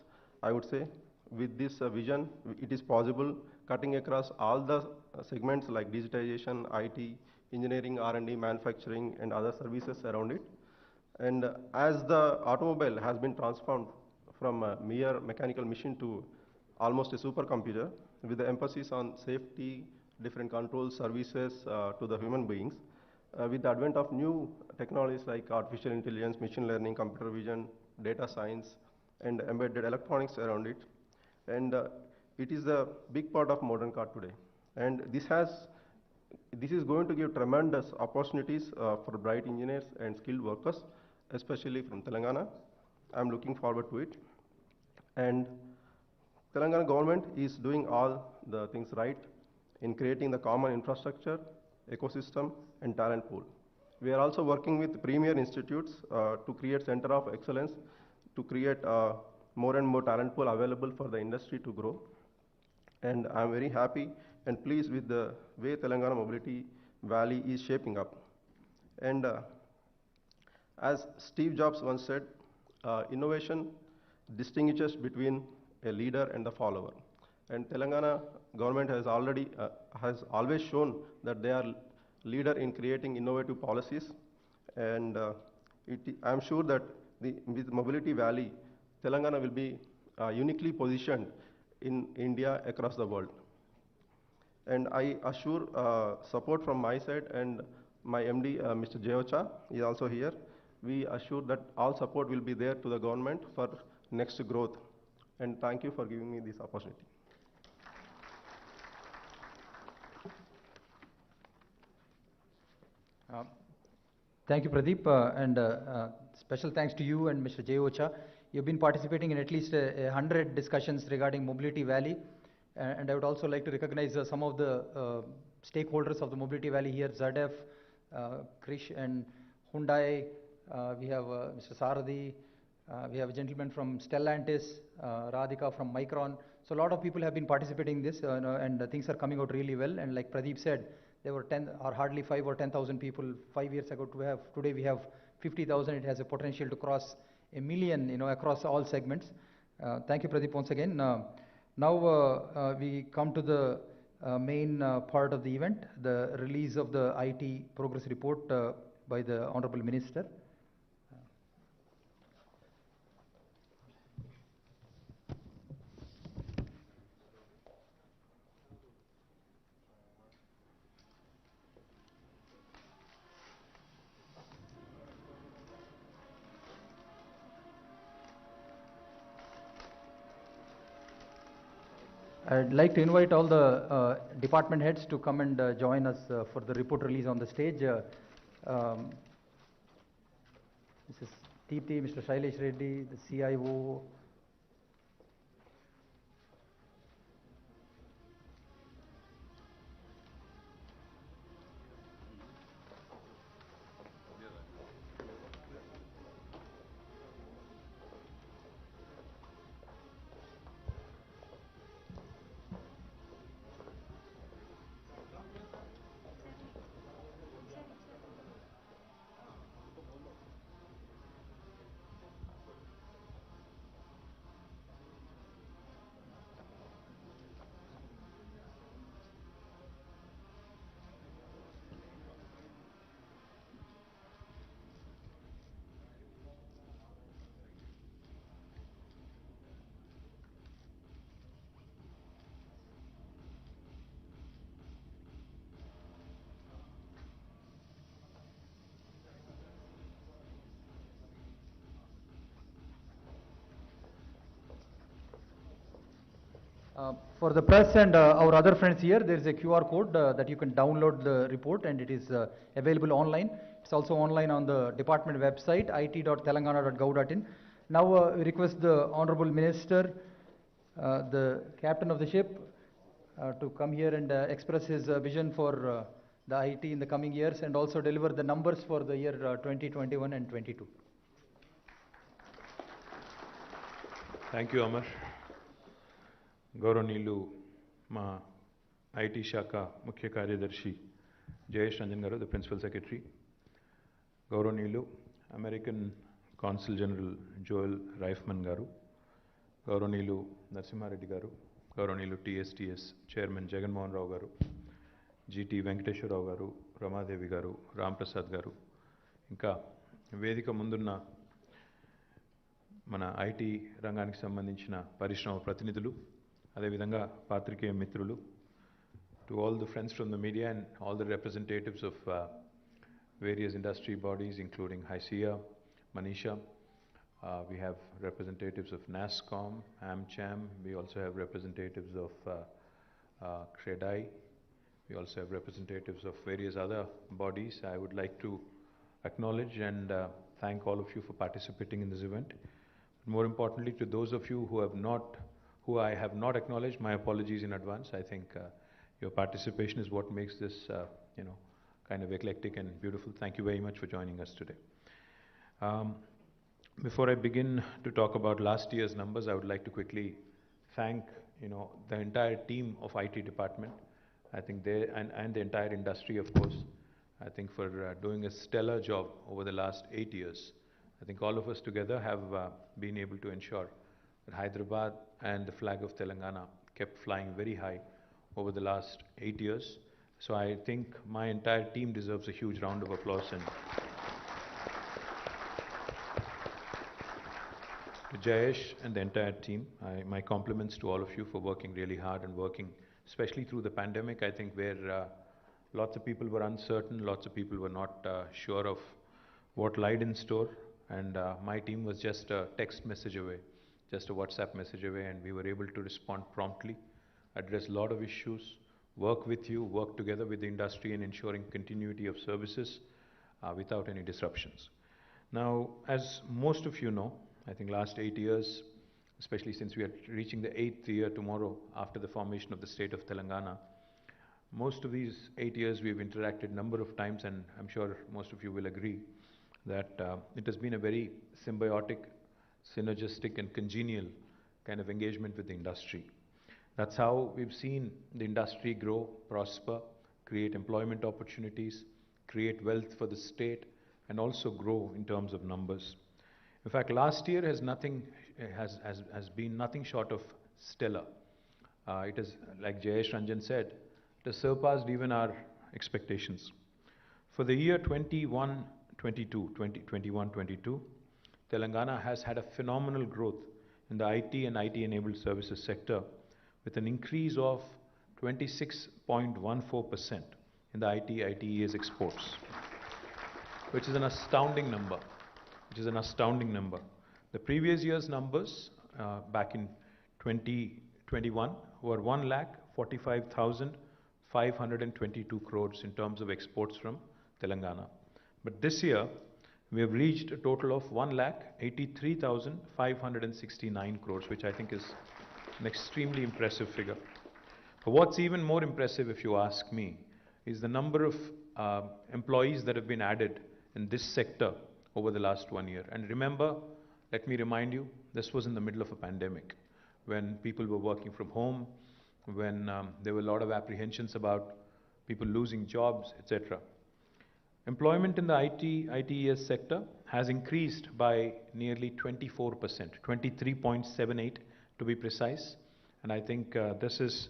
I would say with this vision, it is possible cutting across all the segments like digitization, IT, engineering, R&D, manufacturing, and other services around it. And as the automobile has been transformed from a mere mechanical machine to almost a supercomputer, with the emphasis on safety, different control services to the human beings, with the advent of new technologies like artificial intelligence, machine learning, computer vision, data science, and embedded electronics around it. And it is a big part of modern car today. And this is going to give tremendous opportunities for bright engineers and skilled workers, especially from Telangana. I'm looking forward to it. And Telangana government is doing all the things right in creating the common infrastructure, ecosystem, and talent pool. We are also working with premier institutes to create center of excellence, to create more and more talent pool available for the industry to grow. And I'm very happy and pleased with the way Telangana Mobility Valley is shaping up. And as Steve Jobs once said, innovation distinguishes between a leader and the follower. And Telangana government has always shown that they are leader in creating innovative policies. And I'm sure that with Mobility Valley, Telangana will be uniquely positioned in India across the world. And I assure support from my side, and my MD, Mr. 𝗳𝗏 is also here. We assure that all support will be there to the government for next growth. And thank you for giving me this opportunity. Thank you, Pradeep, and special thanks to you and Mr. 𝗳𝗏. You've been participating in at least 100 discussions regarding Mobility Valley, and I would also like to recognize some of the stakeholders of the Mobility Valley here: ZF, Krish, and Hyundai. We have Mr. Sarathi. We have a gentleman from Stellantis, Radhika from Micron. So a lot of people have been participating in this, and things are coming out really well. And like Pradeep said, there were 10 or hardly 5 or 10,000 people 5 years ago. Today we have 50,000. It has a potential to cross 1 million, across all segments. Thank you, Pradeep, once again. Now we come to the main part of the event, the release of the IT progress report by the Honorable Minister. I'd like to invite all the department heads to come and join us for the report release on the stage. Mrs. Deepthi, Mr. Shailesh Reddy, the CIO. For the press and our other friends here, there is a QR code that you can download the report, and it is available online. It's also online on the department website, it.telangana.gov.in. Now we request the Honorable Minister, the captain of the ship, to come here and express his vision for the IT in the coming years and also deliver the numbers for the year 2021 and 22. Thank you, Amar. గౌరవనీయులు మా IT శాఖ ముఖ్య కార్యదర్శి 𝗳𝗧𝗦𝗔𝗧 గారు, the principal secretary, గౌరవనీయులు American consul general Joel రైఫ్మన్ గారు, గౌరవనీయులు నరసింహారెడ్డి గారు, గౌరవనీయులు TSTS చైర్మన్ జగన్మోహన్ రావు గారు, GT వెంకటేశ్వరరావు గారు, రమాదేవి గారు, రాంప్రసాద్ గారు, ఇంకా వేదిక ముందున్న మన ఐటీ రంగానికి సంబంధించిన పరిశ్రమ ప్రతినిధులు, అదేవిధంగా పాత్రికేయ మిత్రులు, to all the friends from the media and all the representatives of various industry bodies including 𝗳𝗙CE, Manisha. We have representatives of NASSCOM, AmCham. We also have representatives of CREDAI. We also have representatives of various other bodies. I would like to acknowledge and thank all of you for participating in this event. More importantly, to those of you who I have not acknowledged, my apologies in advance. I think your participation is what makes this, kind of eclectic and beautiful. Thank you very much for joining us today. Before I begin to talk about last year's numbers, I would like to quickly thank, the entire team of IT department. I think they and the entire industry, of course. I think for doing a stellar job over the last 8 years. I think all of us together have been able to ensure that Hyderabad and the flag of Telangana kept flying very high over the last 8 years. So I think my entire team deserves a huge round of applause. And to Jayesh and the entire team, my compliments to all of you for working really hard and working, especially through the pandemic, I think, where lots of people were uncertain, lots of people were not sure of what lied in store. And my team was just a text message away, just a WhatsApp message away, and we were able to respond promptly, address a lot of issues, work with you, work together with the industry in ensuring continuity of services without any disruptions. Now, as most of you know, I think last 8 years, especially since we are reaching the 8th year tomorrow after the formation of the state of Telangana, most of these 8 years we've interacted a number of times, and I'm sure most of you will agree that it has been a very symbiotic, synergistic and congenial kind of engagement with the industry. That's how we've seen the industry grow, prosper, create employment opportunities, create wealth for the state, and also grow in terms of numbers. In fact, last year has been nothing short of stellar. It is, like 𝗳𝗧𝗦𝗔𝗧 said, it has surpassed even our expectations. For the year 21-22, Telangana has had a phenomenal growth in the IT and IT-enabled services sector, with an increase of 26.14% in the ITES exports, which is an astounding number. The previous year's numbers back in 2021 were 1,45,522 crores in terms of exports from Telangana. But this year, we have reached a total of 1,83,569 crores, which I think is an extremely impressive figure. But what's even more impressive, if you ask me, is the number of employees that have been added in this sector over the last 1 year. And remember, let me remind you, this was in the middle of a pandemic, when people were working from home, when there were a lot of apprehensions about people losing jobs, etc. Employment in the ITES sector has increased by nearly 24%, 23.78 to be precise. And I think this is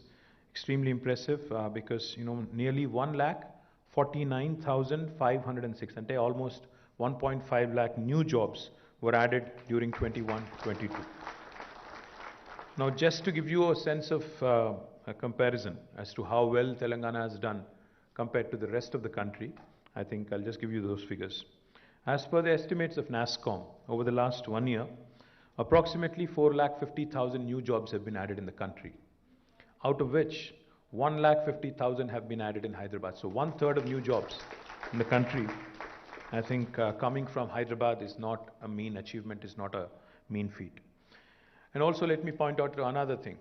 extremely impressive because, nearly 1,49,506, and almost 1.5 lakh new jobs were added during 21-22. Now, just to give you a sense of a comparison as to how well Telangana has done compared to the rest of the country, I think I'll just give you those figures. As per the estimates of NASSCOM, over the last 1 year, approximately 4,50,000 new jobs have been added in the country. out of which 1,50,000 have been added in Hyderabad. So 1/3 of new jobs in the country. I think coming from Hyderabad is not a mean achievement, is not a mean feat. And also let me point out to another thing.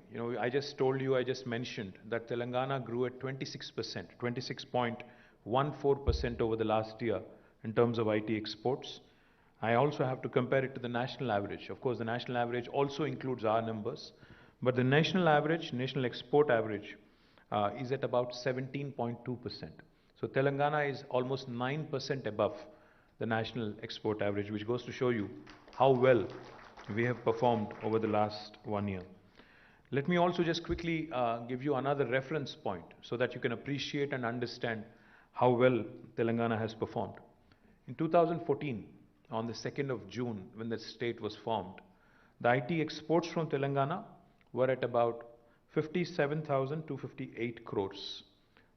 I just told you, I just mentioned that Telangana grew at 26%, 26.14% over the last year in terms of IT exports. I also have to compare it to the national average. Of course, the national average also includes our numbers, but the national average, national export average, is at about 17.2%. So Telangana is almost 9% above the national export average, which goes to show you how well we have performed over the last 1 year. Let me also just quickly give you another reference point so that you can appreciate and understand how well Telangana has performed. In 2014, on the 2nd of June, when the state was formed, the IT exports from Telangana were at about 57,258 crores.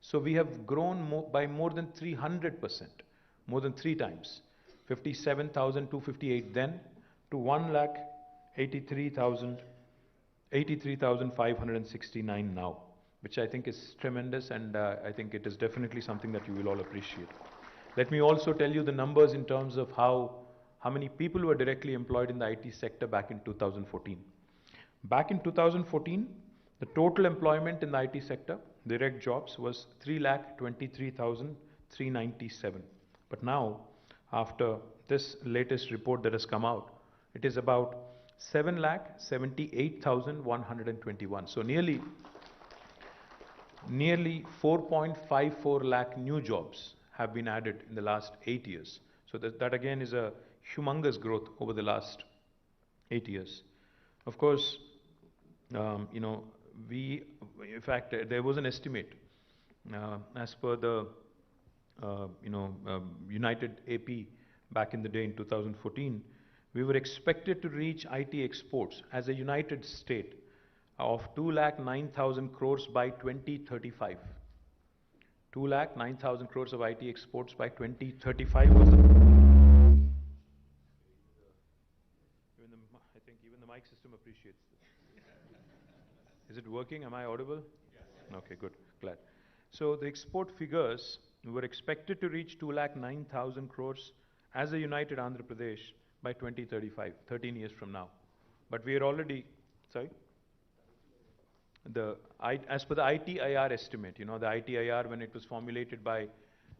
So we have grown by more than 300%, more than 3 times. 57,258 then to 1,83,569 now, which I think is tremendous, and I think it is definitely something that you will all appreciate. Let me also tell you the numbers in terms of how many people were directly employed in the IT sector back in 2014. Back in 2014, the total employment in the IT sector, direct jobs, was 3,23,397. But now, after this latest report that has come out, it is about 7,78,121. So nearly 4.54 lakh new jobs have been added in the last 8 years. So that again is a humongous growth over the last 8 years. Of course, in fact, there was an estimate as per the United AP back in the day in 2014. We were expected to reach IT exports as a united state of 2,09,000 crores by 2035. 2,09,000 crores of IT exports by 2035 was the... I think even the mic system appreciates this. Is it working? Am I audible? Yes. Okay, good. Glad. So the export figures were expected to reach 2,09,000 crores as a united Andhra Pradesh by 2035, 13 years from now. But we are already, sorry? As per the ITIR estimate, the ITIR, when it was formulated by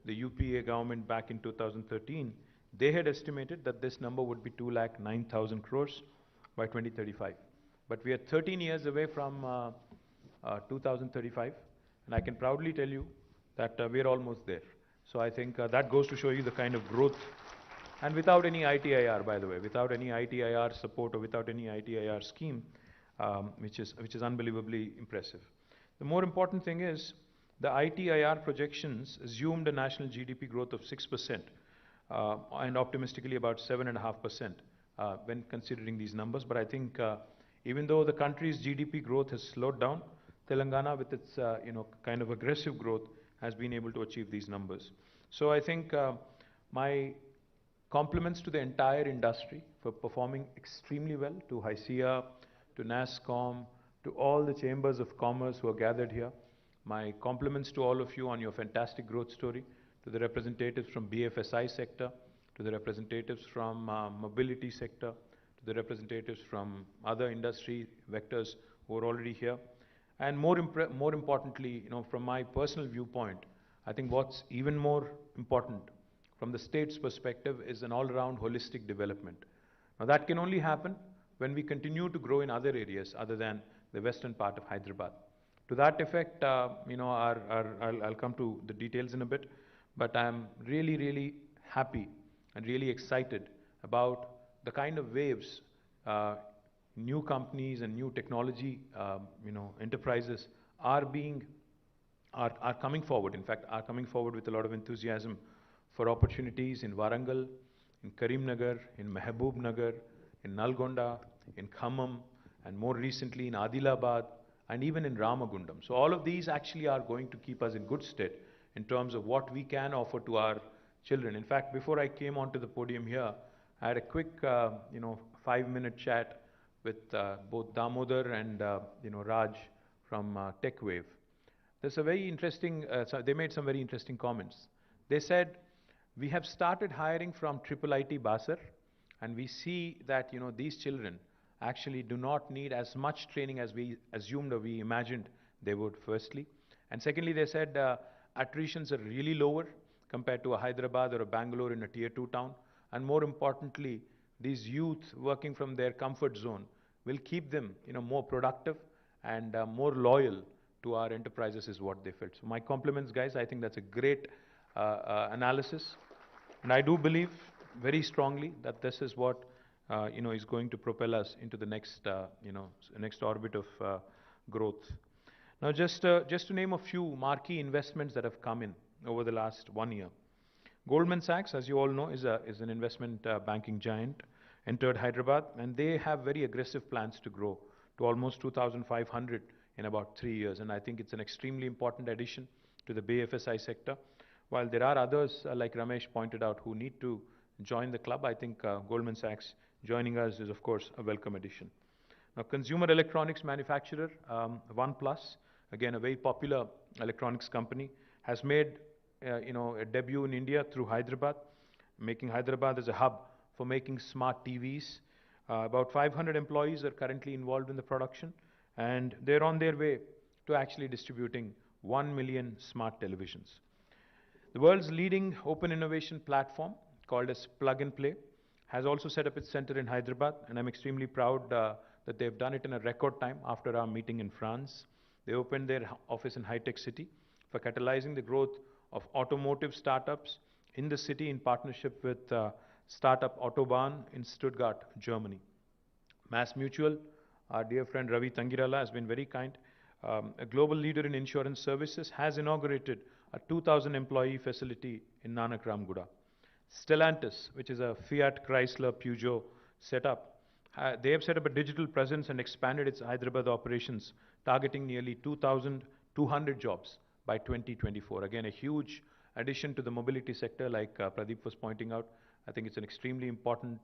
the UPA government back in 2013, they had estimated that this number would be 2,09,000 crores by 2035. But we are 13 years away from 2035, and I can proudly tell you that we are almost there. So I think that goes to show you the kind of growth, and without any ITIR, by the way, without any ITIR support or without any ITIR scheme, which is unbelievably impressive. The more important thing is the ITIR projections assumed a national GDP growth of 6% and optimistically about 7.5% when considering these numbers. But I think even though the country's GDP growth has slowed down, Telangana, with its kind of aggressive growth, has been able to achieve these numbers. So I think my compliments to the entire industry for performing extremely well, to 𝗖𝗍, to NASSCOM, to all the chambers of commerce who are gathered here. My compliments to all of you on your fantastic growth story, to the representatives from BFSI sector, to the representatives from mobility sector, to the representatives from other industry vectors who are already here. And more importantly, from my personal viewpoint, I think what's even more important from the state's perspective is an all-round holistic development. Now that can only happen when we continue to grow in other areas other than the western part of Hyderabad. To that effect, I'll come to the details in a bit, but I'm really, really happy and really excited about the kind of waves new companies and new technology enterprises are coming forward. In fact, are coming forward with a lot of enthusiasm for opportunities in Warangal, in Karimnagar, in Mahbubnagar, in Nalgonda, in Khammam, and more recently in Adilabad, and even in Ramagundam. So all of these actually are going to keep us in good stead in terms of what we can offer to our children. In fact, before I came onto the podium here, I had a quick 5-minute chat with both Damodar and Raj from TechWave. There's a very interesting, so they made some very interesting comments. They said, we have started hiring from 𝗳𝗏𝗺 and we see that, these children actually do not need as much training as we assumed or we imagined they would, firstly. And secondly, they said attritions are really lower compared to a Hyderabad or a Bangalore in a tier 2 town. And more importantly, these youth working from their comfort zone will keep them, more productive and more loyal to our enterprises is what they felt. So my compliments, guys. I think that's a great analysis. And I do believe very strongly that this is what, is going to propel us into the next, next orbit of growth. Now, just to name a few marquee investments that have come in over the last 1 year. Goldman Sachs, as you all know, is an investment banking giant, entered Hyderabad, and they have very aggressive plans to grow to almost 2,500 in about 3 years. And I think it's an extremely important addition to the BFSI sector. While there are others, like Ramesh pointed out, who need to join the club, I think Goldman Sachs joining us is, of course, a welcome addition. Now, consumer electronics manufacturer, OnePlus, again, a very popular electronics company, has made a debut in India through Hyderabad, making Hyderabad as a hub for making smart TVs. About 500 employees are currently involved in the production, and they're on their way to actually distributing 1 million smart televisions. The world's leading open innovation platform, called as Plug and Play, has also set up its center in Hyderabad, and I'm extremely proud that they've done it in a record time after our meeting in France. They opened their office in high-tech city for catalyzing the growth of automotive startups in the city in partnership with startup Autobahn in Stuttgart, Germany. Mass Mutual, our dear friend Ravi Tangirala, has been very kind. A global leader in insurance services, has inaugurated a 2,000 employee facility in Nanak Ramguda. Stellantis, which is a Fiat Chrysler Peugeot setup, they have set up a digital presence and expanded its Hyderabad operations, targeting nearly 2,200 jobs by 2024. Again, a huge addition to the mobility sector, like Pradeep was pointing out. I think it's an extremely important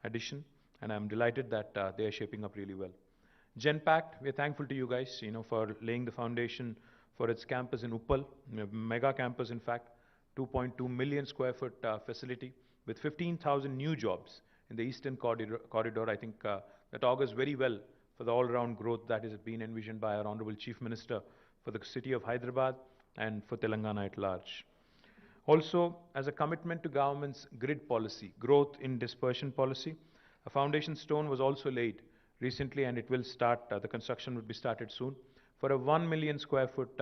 addition, and I'm delighted that they are shaping up really well. Genpact, we're thankful to you guys, for laying the foundation for its campus in Uppal, mega campus, in fact, 2.2 million square foot facility with 15,000 new jobs in the eastern corridor. I think that augurs very well for the all-round growth that is being envisioned by our Honorable Chief Minister for the city of Hyderabad and for Telangana at large. Also, as a commitment to government's grid policy, growth in dispersion policy, a foundation stone was also laid recently, and it will start, the construction will be started soon, for a 1 million square foot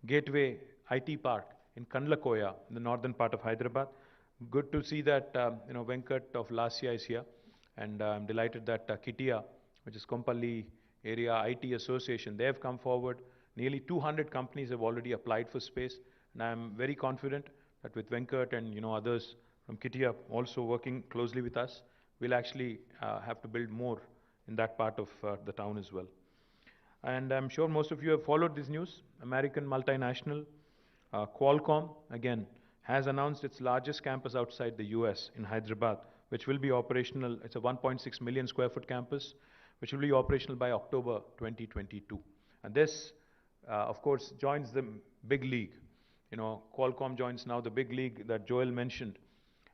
gateway IT park in Kandlakoya, in the northern part of Hyderabad. Good to see that, Venkat of 𝗧𝗦𝗔𝗧 is here, and I'm delighted that KITIA, which is Kompally Area IT Association, they have come forward. Nearly 200 companies have already applied for space, and I'm very confident that with Venkat and others from KITIA also working closely with us, we'll actually have to build more in that part of the town as well. And I'm sure most of you have followed this news. American multinational Qualcomm, again, has announced its largest campus outside the US in Hyderabad, which will be operational. It's a 1.6 million square foot campus, which will be operational by October 2022. And this, of course, joins the big league. Qualcomm joins now the big league that Joel mentioned.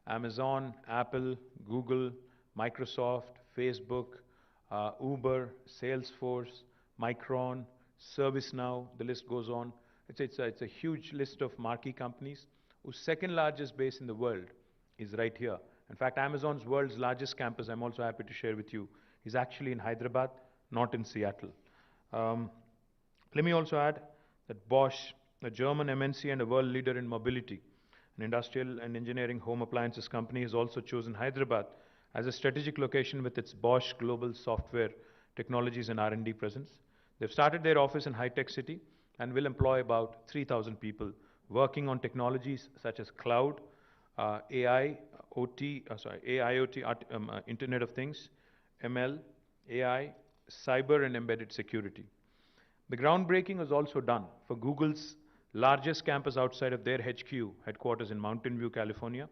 Amazon, Apple, Google, Microsoft, Facebook, Uber, Salesforce, Micron, ServiceNow, the list goes on. It's a huge list of marquee companies whose second largest base in the world is right here. In fact, Amazon's world's largest campus, I'm also happy to share with you, is actually in Hyderabad, not in Seattle. Let me also add that Bosch, a German MNC and a world leader in mobility, an industrial and engineering home appliances company, has also chosen Hyderabad as a strategic location with its Bosch global software technologies and R&D presence. They've started their office in high-tech city and will employ about 3,000 people working on technologies such as cloud, AIoT, Internet of Things, ML, AI, cyber and embedded security. The groundbreaking was also done for Google's largest campus outside of their HQ, headquarters in Mountain View, California.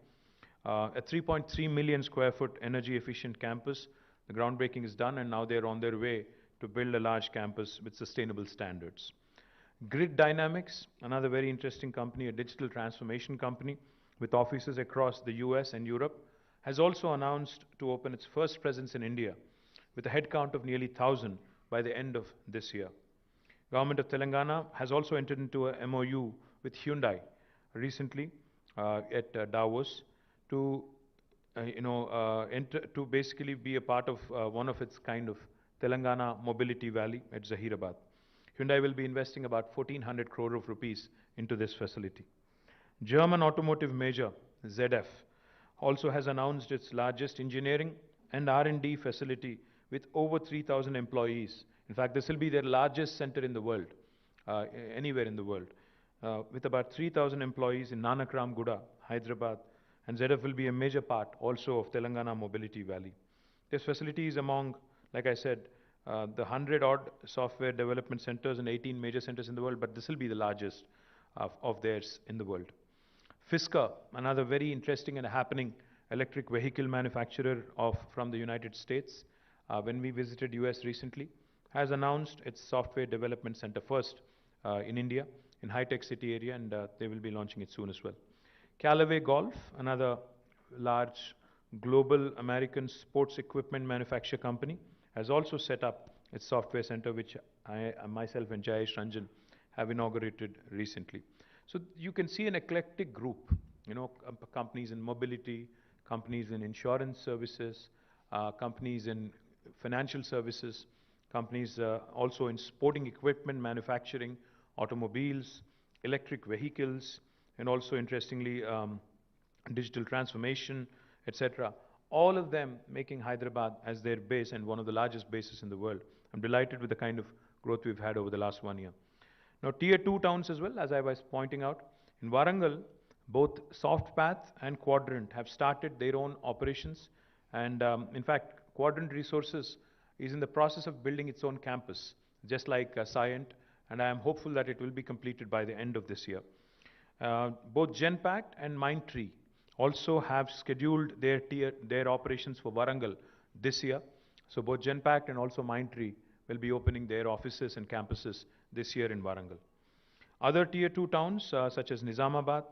A 3.3 million square foot energy efficient campus. The groundbreaking is done, and now they're on their way to build a large campus with sustainable standards. Grid Dynamics, another very interesting company, a digital transformation company with offices across the US and Europe, has also announced to open its first presence in India with a headcount of nearly 1,000 by the end of this year. Government of Telangana has also entered into a MOU with Hyundai recently at Davos to to basically be a part of one of its kind of Telangana Mobility Valley at Hyderabad. Hyundai will be investing about 1,400 crore of rupees into this facility. German automotive major ZF also has announced its largest engineering and R&D facility with over 3,000 employees. In fact, this will be their largest center in the world, anywhere in the world, with about 3,000 employees in Nanakram Guda, Hyderabad, and ZF will be a major part also of Telangana Mobility Valley. This facility is among, like I said, the 100-odd software development centers and 18 major centers in the world, but this will be the largest of theirs in the world. 𝗧𝗧, another very interesting and happening electric vehicle manufacturer from the United States, when we visited US recently, has announced its software development center first in India, in high-tech city area, and they will be launching it soon as well. Callaway Golf, another large global American sports equipment manufacturer company, has also set up its software center, which I myself and 𝗳𝗧𝗏 have inaugurated recently. So you can see an eclectic group, companies in mobility, companies in insurance services, companies in financial services, companies also in sporting equipment manufacturing, automobiles, electric vehicles, and also interestingly digital transformation, etc. All of them making Hyderabad as their base and one of the largest bases in the world. I'm delighted with the kind of growth we've had over the last 1 year. Now, Tier 2 towns as well, as I was pointing out. In Warangal, both SoftPath and Quadrant have started their own operations. And in fact, Quadrant Resources is in the process of building its own campus, just like Cyient, and I am hopeful that it will be completed by the end of this year. Both Genpact and Mindtree also have scheduled their operations for Warangal this year. So both Genpact and also Mindtree will be opening their offices and campuses this year in Warangal. Other Tier 2 towns such as Nizamabad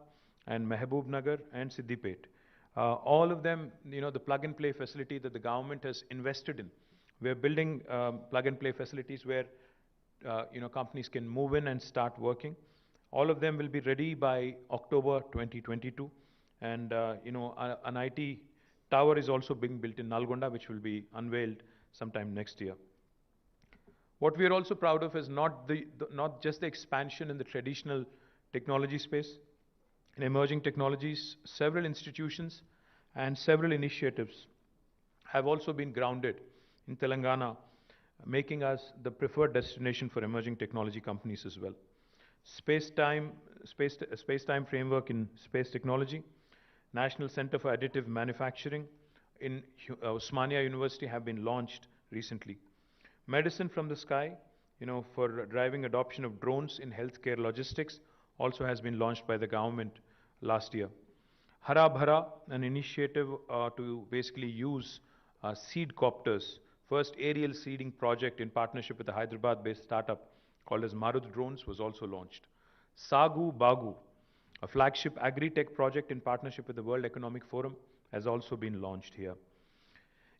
and Mehboob and Siddipet, all of them, the plug-and-play facility that the government has invested in. We're building plug-and-play facilities where companies can move in and start working. All of them will be ready by October 2022. And an IT tower is also being built in Nalgonda, which will be unveiled sometime next year. What we are also proud of is not just the expansion in the traditional technology space. In emerging technologies, several institutions and several initiatives have also been grounded in Telangana, making us the preferred destination for emerging technology companies as well. Space-time framework in space technology, National Center for Additive Manufacturing in Osmania University have been launched recently. Medicine from the Sky, for driving adoption of drones in healthcare logistics, also has been launched by the government last year. 𝗂𝗏𝗏, an initiative to basically use seed copters, first aerial seeding project in partnership with a Hyderabad-based startup called as Marud Drones, was also launched. Sagu Bagu, a flagship agri-tech project in partnership with the World Economic Forum, has also been launched here.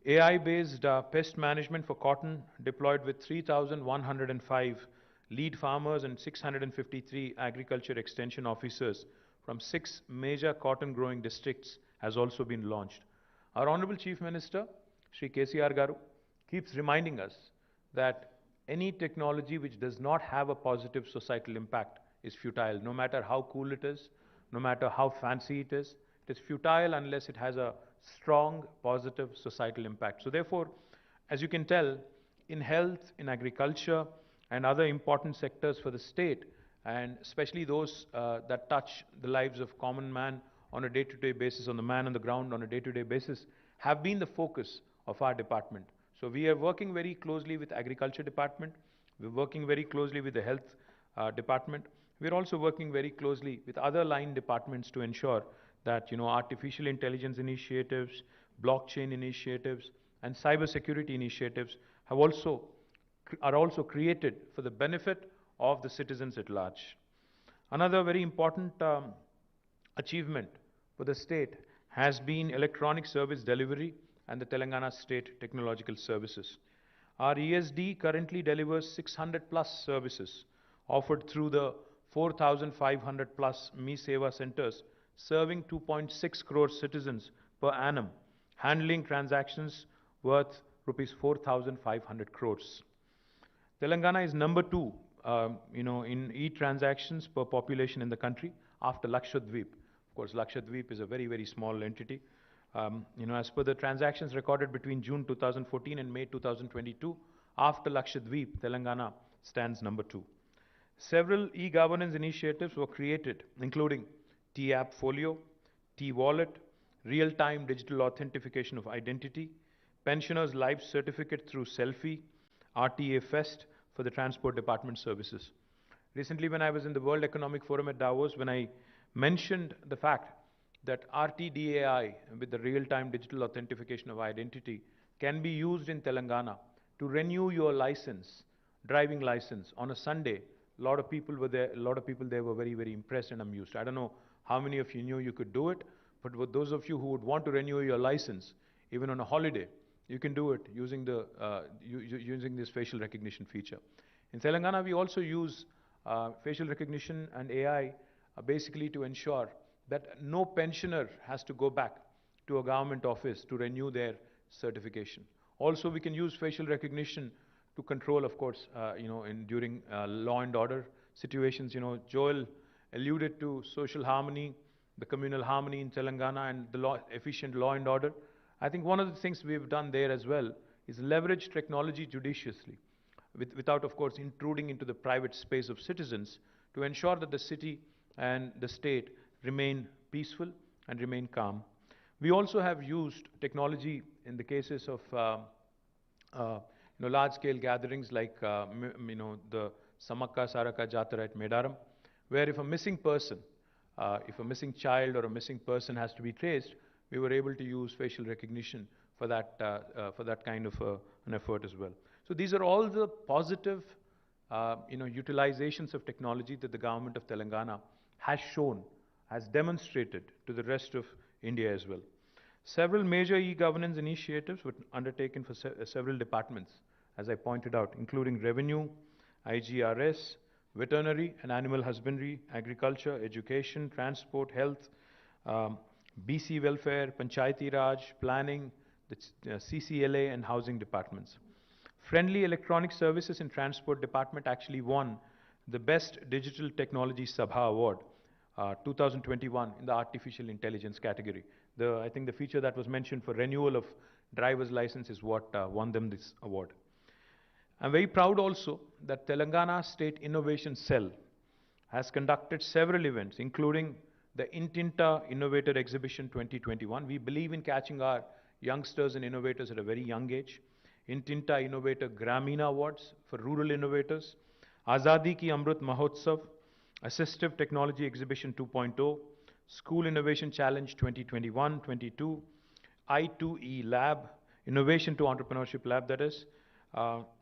AI-based pest management for cotton deployed with 3,105 lead farmers and 653 agriculture extension officers from 6 major cotton growing districts has also been launched. Our Honorable Chief Minister, Shri KCR Garu, keeps reminding us that any technology which does not have a positive societal impact is futile. No matter how cool it is, no matter how fancy it is futile unless it has a strong, positive societal impact. So therefore, as you can tell, in health, in agriculture, and other important sectors for the state, and especially those that touch the lives of common man on a day-to-day basis, on the man on the ground on a day-to-day basis, have been the focus of our department. So we are working very closely with Agriculture Department. We're working very closely with the Health Department. We're also working very closely with other line departments to ensure that artificial intelligence initiatives, blockchain initiatives, and cyber security initiatives have also are also created for the benefit of the citizens at large. Another very important achievement for the state has been electronic service delivery and the Telangana State Technological Services. Our ESD currently delivers 600 plus services offered through the 4,500 plus 𝗵𝗍 centers, serving 2.6 crore citizens per annum, handling transactions worth rupees 4,500 crores. Telangana is number 2, in e-transactions per population in the country after 𝗧𝗦𝗔𝗧. Of course, 𝗧𝗦𝗔𝗧 is a very, very small entity. As per the transactions recorded between June 2014 and May 2022, after 𝗧𝗦𝗔𝗧, Telangana stands number 2. Several e-governance initiatives were created, including T-App Folio, T-Wallet, real-time digital authentication of identity, pensioners' life certificate through selfie, RTA Fest for the Transport Department services. Recently, when I was in the World Economic Forum at Davos, when I mentioned the fact that RTDAI, with the real-time digital authentication of identity, can be used in Telangana to renew your license, driving license, on a Sunday. A lot of people were there. A lot of people there were very, very impressed and amused. I don't know how many of you knew you could do it, but for those of you who would want to renew your license, even on a holiday, you can do it using using this facial recognition feature. In Telangana, we also use facial recognition and AI basically to ensure that no pensioner has to go back to a government office to renew their certification. Also, we can use facial recognition to control, of course, during law and order situations. Joel alluded to social harmony, the communal harmony in Telangana, and the efficient law and order. I think one of the things we've done there as well is leverage technology judiciously, without, of course, intruding into the private space of citizens, to ensure that the city and the state remain peaceful and remain calm. We also have used technology in the cases of large-scale gatherings like the Samakka Saraka Jatara at Medaram, where if a missing person, if a missing child or a missing person has to be traced, we were able to use facial recognition for that kind of an effort as well. So these are all the positive utilizations of technology that the government of Telangana has shown, has demonstrated to the rest of India as well. Several major e-governance initiatives were undertaken for several departments, as I pointed out, including revenue, IGRS, veterinary and animal husbandry, agriculture, education, transport, health, BC welfare, Panchayati Raj, planning, the CCLA and housing departments. Friendly Electronic Services in Transport Department actually won the Best Digital Technology Sabha Award 2021 in the Artificial Intelligence category. I think the feature that was mentioned for renewal of driver's license is what won them this award. I'm very proud also that Telangana State Innovation Cell has conducted several events, including the Intinta Innovator Exhibition 2021. We believe in catching our youngsters and innovators at a very young age. Intinta Innovator Gramina Awards for rural innovators. Azadi Ki Amrit Mahotsav, Assistive Technology Exhibition 2.0, School Innovation Challenge 2021-22, I2E Lab, Innovation to Entrepreneurship Lab, that is,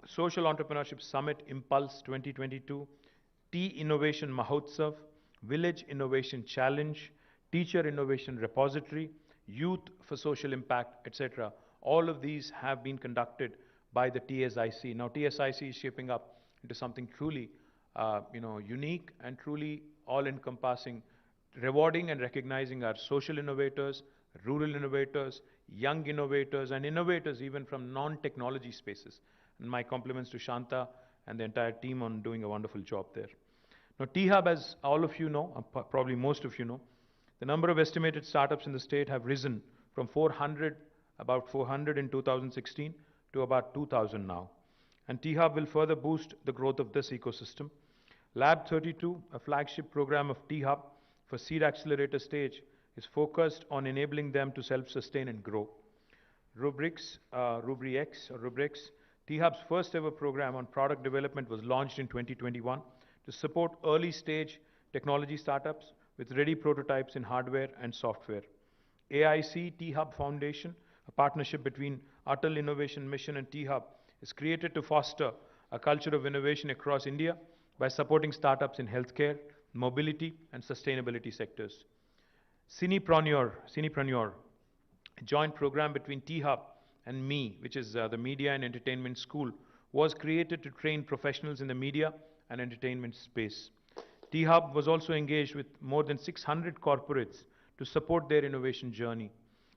Social Entrepreneurship Summit Impulse 2022, Tea Innovation Mahotsav, Village Innovation Challenge, Teacher Innovation Repository, Youth for Social Impact, etc. All of these have been conducted by the TSIC. Now, TSIC is shaping up into something truly unique and truly all-encompassing, rewarding and recognizing our social innovators, rural innovators, young innovators, and innovators even from non-technology spaces. And my compliments to Shanta and the entire team on doing a wonderful job there. Now, T-Hub, as all of you know, probably most of you know, the number of estimated startups in the state have risen from about 400 in 2016 to about 2,000 now. And T-Hub will further boost the growth of this ecosystem. Lab 32, a flagship program of T-Hub for seed accelerator stage, is focused on enabling them to self-sustain and grow. Rubrix, T-Hub's first ever program on product development was launched in 2021 to support early stage technology startups with ready prototypes in hardware and software. AIC T-Hub Foundation, a partnership between Atal Innovation Mission and T-Hub, is created to foster a culture of innovation across India by supporting startups in healthcare, mobility, and sustainability sectors. 𝗬𝗎𝗎, a joint program between 𝗬𝗺 and me, which is the Media and Entertainment School, was created to train professionals in the media and entertainment space. 𝗬𝗺 was also engaged with more than 600 corporates to support their innovation journey.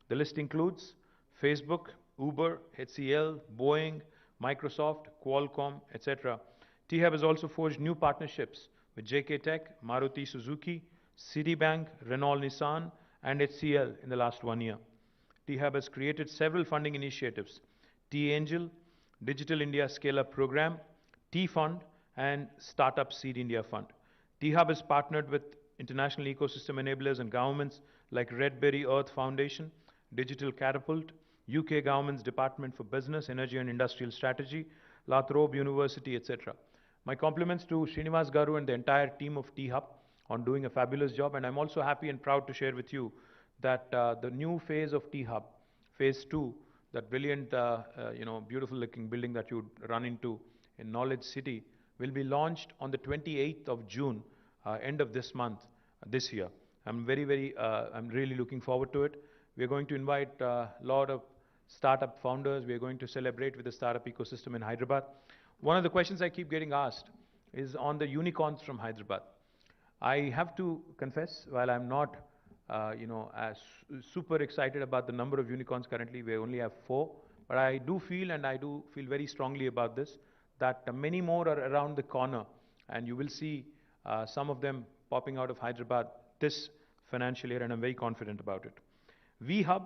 The list includes Facebook, Uber, HCL, Boeing, Microsoft, Qualcomm, etc. 𝗬𝗺 has also forged new partnerships with JK Tech, Maruti Suzuki, Citibank, Renault Nissan, and HCL in the last 1 year. 𝗬𝗺 has created several funding initiatives: T-Angel, Digital India Scale-Up Program, T-Fund, and Startup Seed India Fund. 𝗬𝗺 has partnered with international ecosystem enablers and governments like 𝗳𝗏𝗍𝗏 Foundation, Digital Catapult, UK Government's Department for Business, Energy and Industrial Strategy, 𝗧𝗏 University, etc. My compliments to Srinivas Garu and the entire team of 𝗬𝗺 on doing a fabulous job, and I'm also happy and proud to share with you that the new phase of 𝗬𝗺, phase 2, that brilliant, beautiful looking building that you run into in Knowledge City, will be launched on the 28th of June, end of this month, this year. I'm really looking forward to it. We're going to invite a lot of startup founders. We're going to celebrate with the startup ecosystem in Hyderabad. One of the questions I keep getting asked is on the unicorns from Hyderabad. I have to confess, while I'm not as super excited about the number of unicorns currently, we only have 4, but I do feel very strongly about this, that many more are around the corner, and you will see some of them popping out of Hyderabad this financial year, and I'm very confident about it. 𝗬𝗺,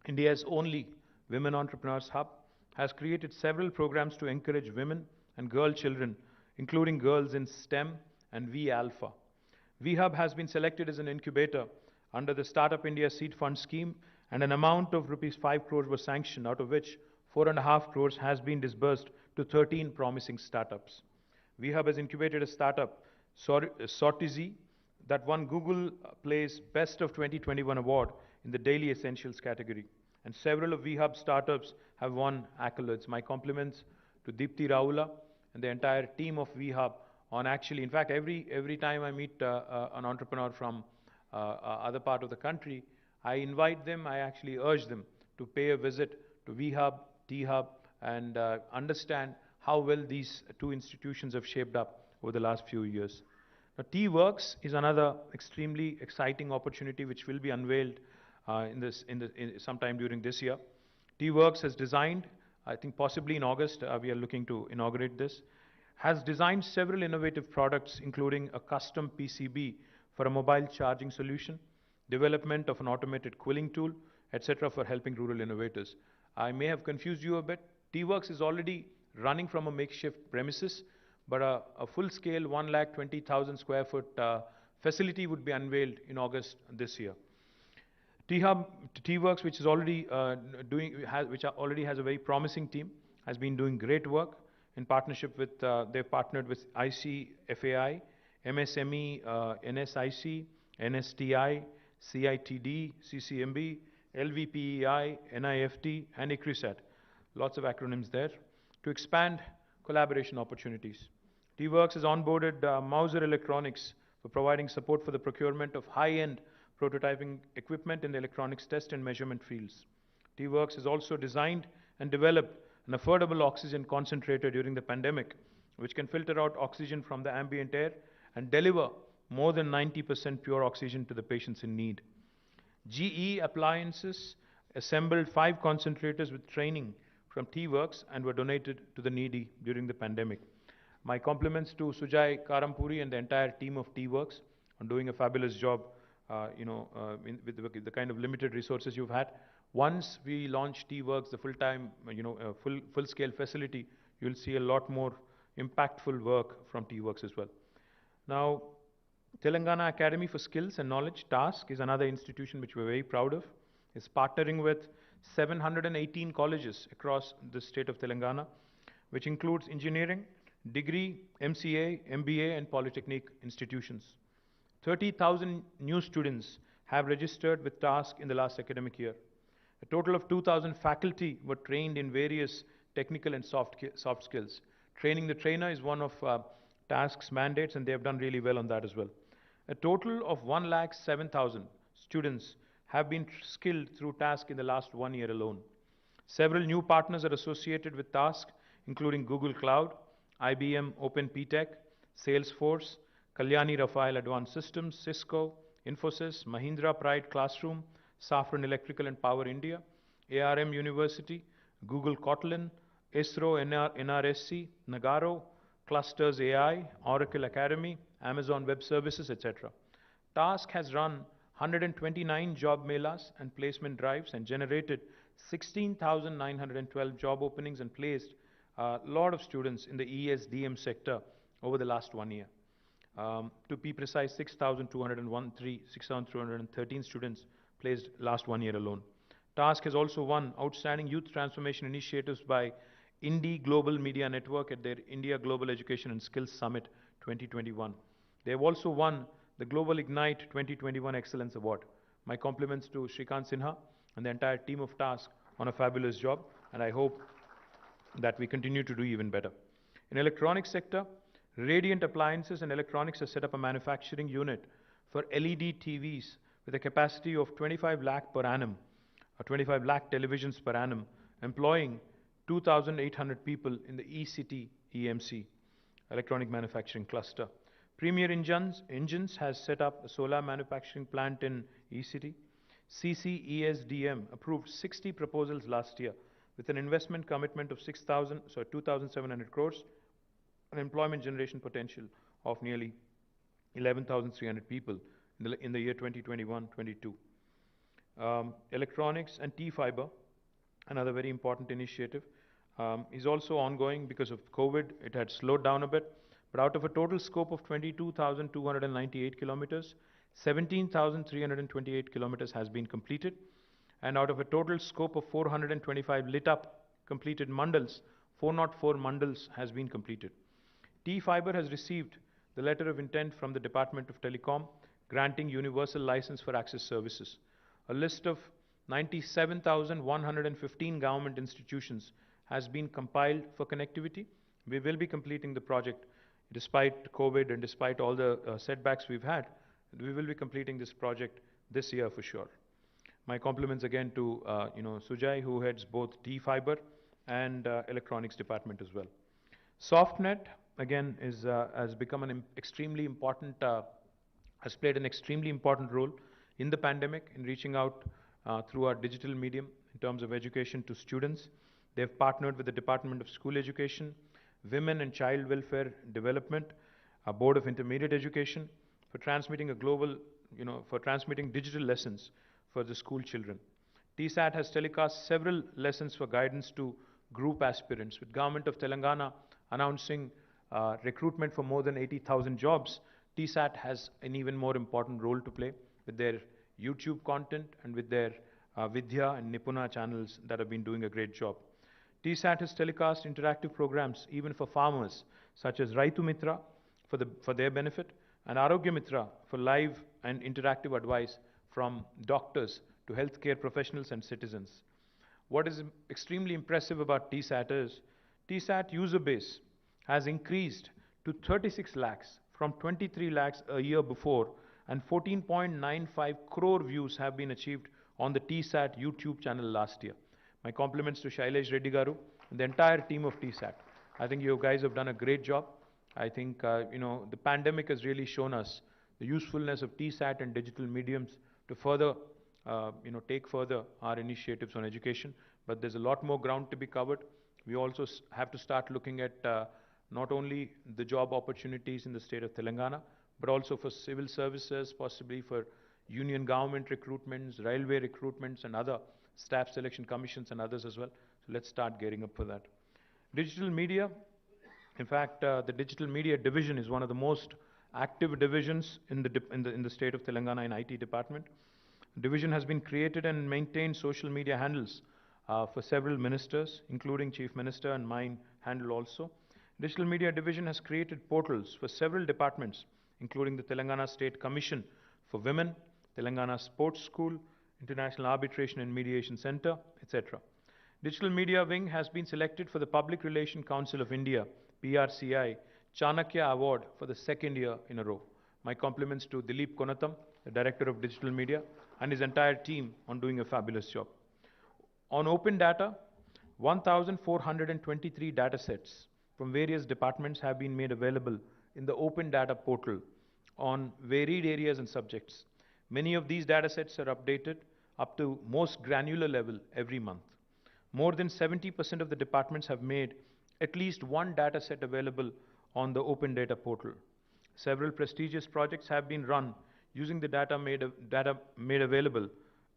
India's only women entrepreneurs hub, has created several programs to encourage women and girl children, including girls in STEM and 𝗬𝗍. 𝗬𝗺 has been selected as an incubator under the Startup India Seed Fund scheme, and an amount of ₹5 crores was sanctioned, out of which 4.5 crores has been disbursed to 13 promising startups. 𝗬𝗺 has incubated a startup, 𝗧𝗦𝗔𝗧, that won Google Play's Best of 2021 award in the Daily Essentials category. And several of 𝗬𝗺 startups have won accolades. My compliments to Deepthi Raula and the entire team of 𝗬𝗺 on in fact, every time I meet an entrepreneur from other part of the country, I invite them, I actually urge them to pay a visit to 𝗬𝗺, 𝗬𝗺, and understand how well these two institutions have shaped up over the last few years. Now, T-Works is another extremely exciting opportunity which will be unveiled sometime during this year. T-Works has designed, I think possibly in August, we are looking to inaugurate this, has designed several innovative products, including a custom PCB for a mobile charging solution, development of an automated quilling tool, etc. for helping rural innovators. I may have confused you a bit. T-Works is already running from a makeshift premises, but a full-scale 120,000 square foot facility would be unveiled in August this year. T-Works, which already has a very promising team, has been doing great work in partnership with, they've partnered with 𝗖𝗍, MSME, NSIC, NSTI, CITD, CCMB, 𝗹𝗶𝗍𝗈, NIFT, and ICRISAT. Lots of acronyms there. To expand collaboration opportunities. T-Works has onboarded Mauser Electronics for providing support for the procurement of high-end prototyping equipment in the electronics test and measurement fields. T-Works has also designed and developed an affordable oxygen concentrator during the pandemic, which can filter out oxygen from the ambient air and deliver more than 90% pure oxygen to the patients in need. GE Appliances assembled 5 concentrators with training from T-Works and were donated to the needy during the pandemic. My compliments to Sujay Karampuri and the entire team of T-Works on doing a fabulous job, with the kind of limited resources you've had. Once we launch T-Works, the full-time, full-scale facility, you'll see a lot more impactful work from T-Works as well. Now, Telangana Academy for Skills and Knowledge, TASK, is another institution which we're very proud of. It's partnering with 718 colleges across the state of Telangana, which includes engineering, degree, MCA, MBA, and polytechnic institutions. 30,000 new students have registered with TASK in the last academic year. A total of 2,000 faculty were trained in various technical and soft skills. Training the trainer is one of TASK's mandates, and they have done really well on that as well. A total of 107,000 students have been skilled through TASK in the last 1 year alone. Several new partners are associated with TASK, including Google Cloud, IBM OpenPTech, Salesforce, Kalyani Rafael Advanced Systems, Cisco, Infosys, Mahindra Pride Classroom, Safran Electrical and Power India, ARM University, Google Kotlin, ISRO NRSC, Nagaro, Clusters AI, Oracle Academy, Amazon Web Services, etc. TASK has run 129 job melas and placement drives and generated 16,912 job openings and placed a lot of students in the ESDM sector over the last 1 year. To be precise, 6,213 students placed last 1 year alone. TASK has also won Outstanding Youth Transformation Initiatives by Indie Global Media Network at their India Global Education and Skills Summit 2021. They have also won the Global Ignite 2021 Excellence Award. My compliments to Shrikant Sinha and the entire team of TASK on a fabulous job, and I hope that we continue to do even better. In electronics sector, Radiant Appliances and Electronics has set up a manufacturing unit for LED TVs with a capacity of 25 lakh per annum, or 25 lakh televisions per annum, employing 2,800 people in the 𝗂𝐶𝐺 EMC, Electronic Manufacturing Cluster. Premier Engines has set up a solar manufacturing plant in 𝗂𝐶𝐺. CCESDM approved 60 proposals last year with an investment commitment of 2,700 crores, an employment generation potential of nearly 11,300 people in the year 2021-22. Electronics and T-Fiber, another very important initiative, is also ongoing because of COVID. It had slowed down a bit, but out of a total scope of 22,298 kilometers, 17,328 kilometers has been completed, and out of a total scope of 425 lit up completed mandals, 404 mandals has been completed. T-Fiber has received the letter of intent from the Department of Telecom granting universal license for access services. A list of 97,115 government institutions has been compiled for connectivity. We will be completing the project despite COVID and despite all the setbacks we've had. We will be completing this project this year for sure. My compliments again to Sujay, who heads both T-Fiber and electronics department as well. SoftNet again has become an extremely important, has played an extremely important role in the pandemic in reaching out through our digital medium in terms of education to students. They have partnered with the Department of School Education, Women and Child Welfare Development, a Board of Intermediate Education for transmitting transmitting digital lessons for the school children. TSAT has telecast several lessons for guidance to group aspirants, with Government of Telangana announcing recruitment for more than 80,000 jobs. TSAT has an even more important role to play with their YouTube content and with their Vidya and Nipuna channels that have been doing a great job. TSAT has telecast interactive programs even for farmers, such as Raitu Mitra for their benefit, and Arogya Mitra for live and interactive advice from doctors to healthcare professionals and citizens. What is extremely impressive about TSAT is TSAT user base has increased to 36 lakhs from 23 lakhs a year before, and 14.95 crore views have been achieved on the TSAT YouTube channel last year. My compliments to Shailesh Reddy Garu and the entire team of TSAT. I think you guys have done a great job. I think, the pandemic has really shown us the usefulness of TSAT and digital mediums to further, take further our initiatives on education. But there's a lot more ground to be covered. We also have to start looking at not only the job opportunities in the state of Telangana, but also for civil services, possibly for union government recruitments, railway recruitments, and other staff selection commissions and others as well. So let's start gearing up for that. Digital media. In fact, the digital media division is one of the most active divisions in the state of Telangana in IT department. The division has been created and maintained social media handles for several ministers, including Chief Minister and mine handle also. Digital media division has created portals for several departments, including the Telangana State Commission for Women, Telangana Sports School, International Arbitration and Mediation Center, etc. Digital Media Wing has been selected for the Public Relations Council of India PRCI Chanakya Award for the second year in a row. My compliments to 𝗧𝗦𝗀, the Director of Digital Media, and his entire team on doing a fabulous job. On open data, 1,423 data sets from various departments have been made available in the open data portal on varied areas and subjects. Many of these data sets are updated up to most granular level every month. More than 70% of the departments have made at least one data set available on the open data portal. Several prestigious projects have been run using the data made available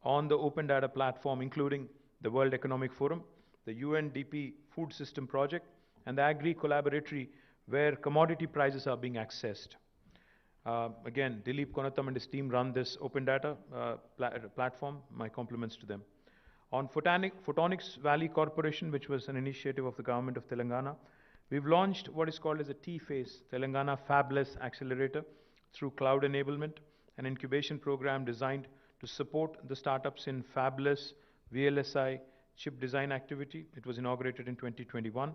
on the open data platform, including the World Economic Forum, the UNDP Food System Project, and the Agri Collaboratory, where commodity prices are being accessed. Again, 𝗧𝗦𝗀 and his team run this open data platform. My compliments to them. On Photonics Valley Corporation, which was an initiative of the government of Telangana, we've launched what is called as a 𝗬𝗱, Telangana Fabless Accelerator, through cloud enablement, an incubation program designed to support the startups in fabless VLSI chip design activity. It was inaugurated in 2021.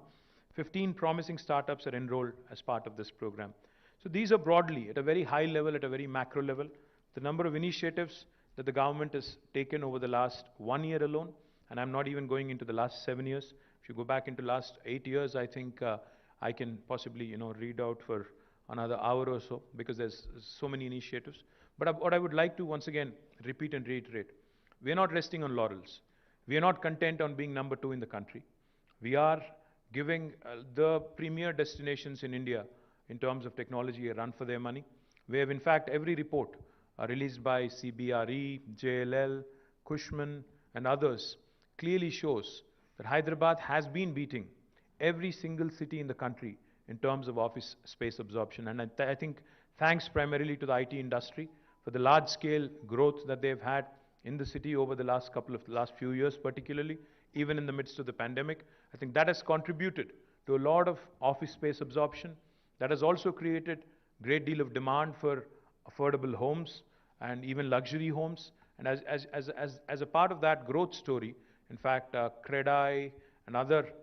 15 promising startups are enrolled as part of this program. So these are broadly, at a very high level, at a very macro level, the number of initiatives that the government has taken over the last 1 year alone, and I'm not even going into the last 7 years. If you go back into last 8 years, I think I can possibly, read out for another hour or so, because there's so many initiatives. But what I would like to once again repeat and reiterate, we are not resting on laurels. We are not content on being number 2 in the country. We are giving the premier destinations in India in terms of technology a run for their money. We have, in fact, every report released by CBRE, JLL, Cushman, and others clearly shows that Hyderabad has been beating every single city in the country in terms of office space absorption. And I think thanks primarily to the IT industry for the large-scale growth that they've had in the city over the last few years, particularly, even in the midst of the pandemic. I think that has contributed to a lot of office space absorption. That has also created a great deal of demand for affordable homes and even luxury homes. And as a part of that growth story, in fact, CREDAI and other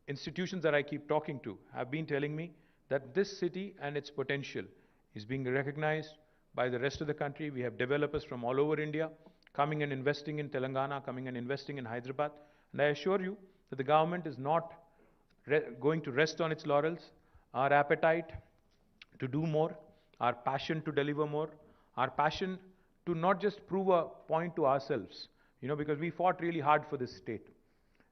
institutions that I keep talking to have been telling me that this city and its potential is being recognized by the rest of the country. We have developers from all over India coming and investing in Telangana, coming and investing in Hyderabad. And I assure you that the government is not going to rest on its laurels. Our appetite to do more, our passion to deliver more, our passion to not just prove a point to ourselves, because we fought really hard for this state.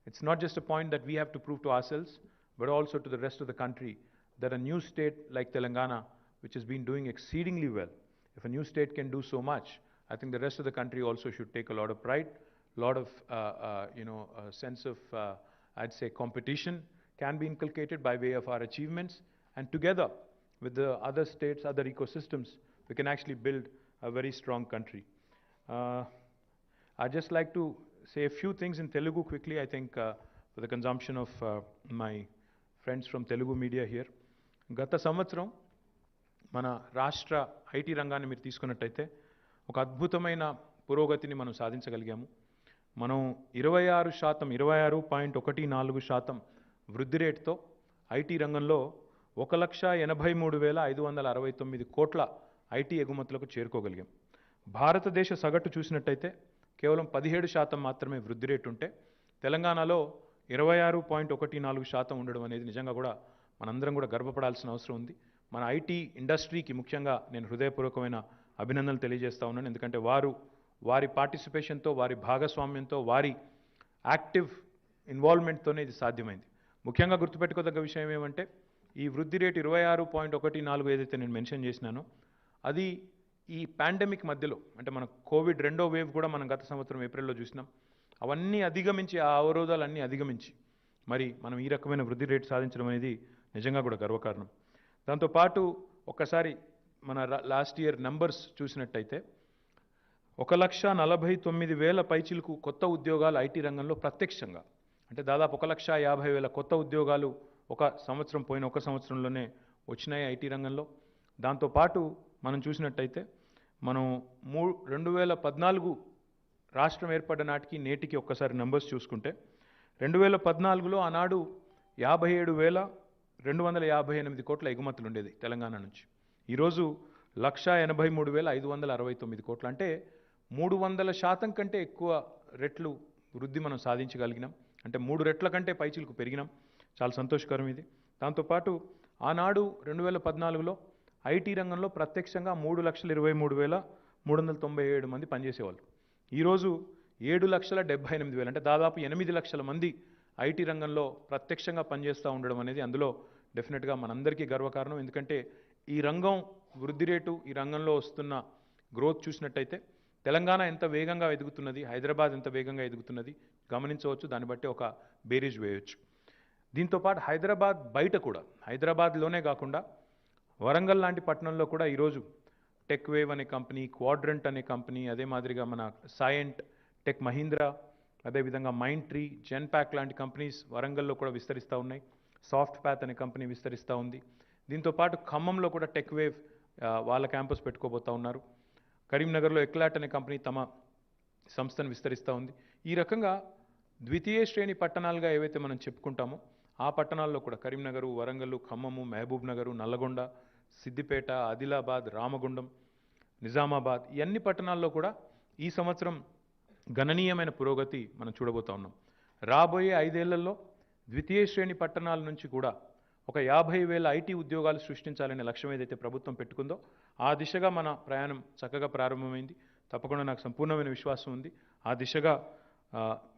It's not just a point that we have to prove to ourselves, but also to the rest of the country that a new state like Telangana, which has been doing exceedingly well, if a new state can do so much, I think the rest of the country also should take a lot of pride, a lot of, a sense of, I'd say, competition can be inculcated by way of our achievements. And together with the other states, other ecosystems, we can actually build a very strong country. I'd just like to say a few things in Telugu quickly, I think, for the consumption of my friends from Telugu media here. గత సంవత్సరం మన రాష్ట్ర IT రంగాన్ని మీరు తీసుకున్నట్టయితే ఒక అద్భుతమైన పురోగతిని మనం సాధించగలిగాము. మనం 26.14% వృద్ధి రేటుతో ఐటీ రంగంలో 1,83,569 కోట్ల ఐటీ ఎగుమతులకు చేరుకోగలిగాం. భారతదేశ సగటు చూసినట్టయితే కేవలం 17% మాత్రమే వృద్ధి రేటు ఉంటే తెలంగాణలో 26.14% ఉండడం అనేది నిజంగా కూడా మనందరం కూడా గర్వపడాల్సిన అవసరం ఉంది. మన ఐటీ ఇండస్ట్రీకి ముఖ్యంగా నేను హృదయపూర్వకమైన అభినందనలు తెలియజేస్తా ఉన్నాను. ఎందుకంటే వారి పార్టిసిపేషన్తో, వారి భాగస్వామ్యంతో, వారి యాక్టివ్ ఇన్వాల్వ్మెంట్తోనే ఇది సాధ్యమైంది. ముఖ్యంగా గుర్తుపెట్టుకోదగ్గ విషయం ఏమంటే ఈ వృద్ధి రేటు 26.14 ఏదైతే నేను మెన్షన్ చేసినానో అది ఈ పాండమిక్ మధ్యలో, అంటే మన కోవిడ్ 2వ వేవ్ కూడా మనం గత సంవత్సరం ఏప్రిల్లో చూసినాం. అవన్నీ అధిగమించి, ఆ అవరోధాలన్నీ అధిగమించి మరి మనం ఈ రకమైన వృద్ధి రేటు సాధించడం అనేది నిజంగా కూడా గర్వకారణం. దాంతోపాటు ఒక్కసారి మన లాస్ట్ ఇయర్ నంబర్స్ చూసినట్టయితే 1,49,000 పైచిలకు కొత్త ఉద్యోగాలు ఐటీ రంగంలో ప్రత్యక్షంగా, అంటే దాదాపు 1,50,000 కొత్త ఉద్యోగాలు ఒక సంవత్సరంలోనే వచ్చినాయి ఐటీ రంగంలో. దాంతోపాటు మనం చూసినట్టయితే మనం 2014 రాష్ట్రం ఏర్పడ్డ నాటికి నేటికి ఒక్కసారి నంబర్స్ చూసుకుంటే 2014లో ఆనాడు 258 కోట్ల ఎగుమతులు ఉండేది తెలంగాణ నుంచి. ఈరోజు 1,83,569 కోట్లు, అంటే 300% కంటే ఎక్కువ రెట్లు వృద్ధి మనం సాధించగలిగినాం. అంటే 3 రెట్ల కంటే పైచిలకు పెరిగినాం. చాలా సంతోషకరం ఇది. దాంతోపాటు ఆనాడు 2014లో ఐటీ రంగంలో ప్రత్యక్షంగా 3,23,397 మంది పనిచేసేవాళ్ళు. ఈరోజు 7,78,000, అంటే దాదాపు 8 లక్షల మంది ఐటీ రంగంలో ప్రత్యక్షంగా పనిచేస్తూ ఉండడం అనేది అందులో డెఫినెట్గా మనందరికీ గర్వకారణం. ఎందుకంటే ఈ రంగం వృద్ధి రేటు, ఈ రంగంలో వస్తున్న గ్రోత్ చూసినట్టయితే తెలంగాణ ఎంత వేగంగా ఎదుగుతున్నది, హైదరాబాద్ ఎంత వేగంగా ఎదుగుతున్నది గమనించవచ్చు. దాన్ని బట్టి ఒక బేరీజ్ వేయవచ్చు. దీంతోపాటు హైదరాబాద్ బయట కూడా, హైదరాబాద్లోనే కాకుండా వరంగల్ లాంటి పట్టణంలో కూడా ఈరోజు టెక్వేవ్ అనే కంపెనీ, క్వాడ్రంట్ అనే కంపెనీ, అదే మాదిరిగా మన సైంట్ టెక్ మహీంద్రా, అదేవిధంగా మైండ్ ట్రీ, జెన్పాక్ లాంటి కంపెనీస్ వరంగల్లో కూడా విస్తరిస్తూ ఉన్నాయి. సాఫ్ట్ ప్యాత్ అనే కంపెనీ విస్తరిస్తూ ఉంది. దీంతోపాటు ఖమ్మంలో కూడా టెక్వేవ్ వాళ్ళ క్యాంపస్ పెట్టుకోబోతూ ఉన్నారు. కరీంనగర్లో ఎక్లాట్ అనే కంపెనీ తమ సంస్థను విస్తరిస్తూ ఉంది. ఈ రకంగా ద్వితీయ శ్రేణి పట్టణాలుగా ఏవైతే మనం చెప్పుకుంటామో ఆ పట్టణాల్లో కూడా కరీంనగరు, వరంగల్, ఖమ్మము, మహబూబ్ నగరు, నల్లగొండ, సిద్దిపేట, ఆదిలాబాద్, రామగుండం, నిజామాబాద్, ఈ అన్ని పట్టణాల్లో కూడా ఈ సంవత్సరం గణనీయమైన పురోగతి మనం చూడబోతా ఉన్నాం. రాబోయే 5 ఏళ్లలో ద్వితీయ శ్రేణి పట్టణాల నుంచి కూడా ఒక 50,000 ఐటీ ఉద్యోగాలు సృష్టించాలనే లక్ష్యం ఏదైతే ప్రభుత్వం పెట్టుకుందో ఆ దిశగా మన ప్రయాణం చక్కగా ప్రారంభమైంది. తప్పకుండా నాకు సంపూర్ణమైన విశ్వాసం ఉంది. ఆ దిశగా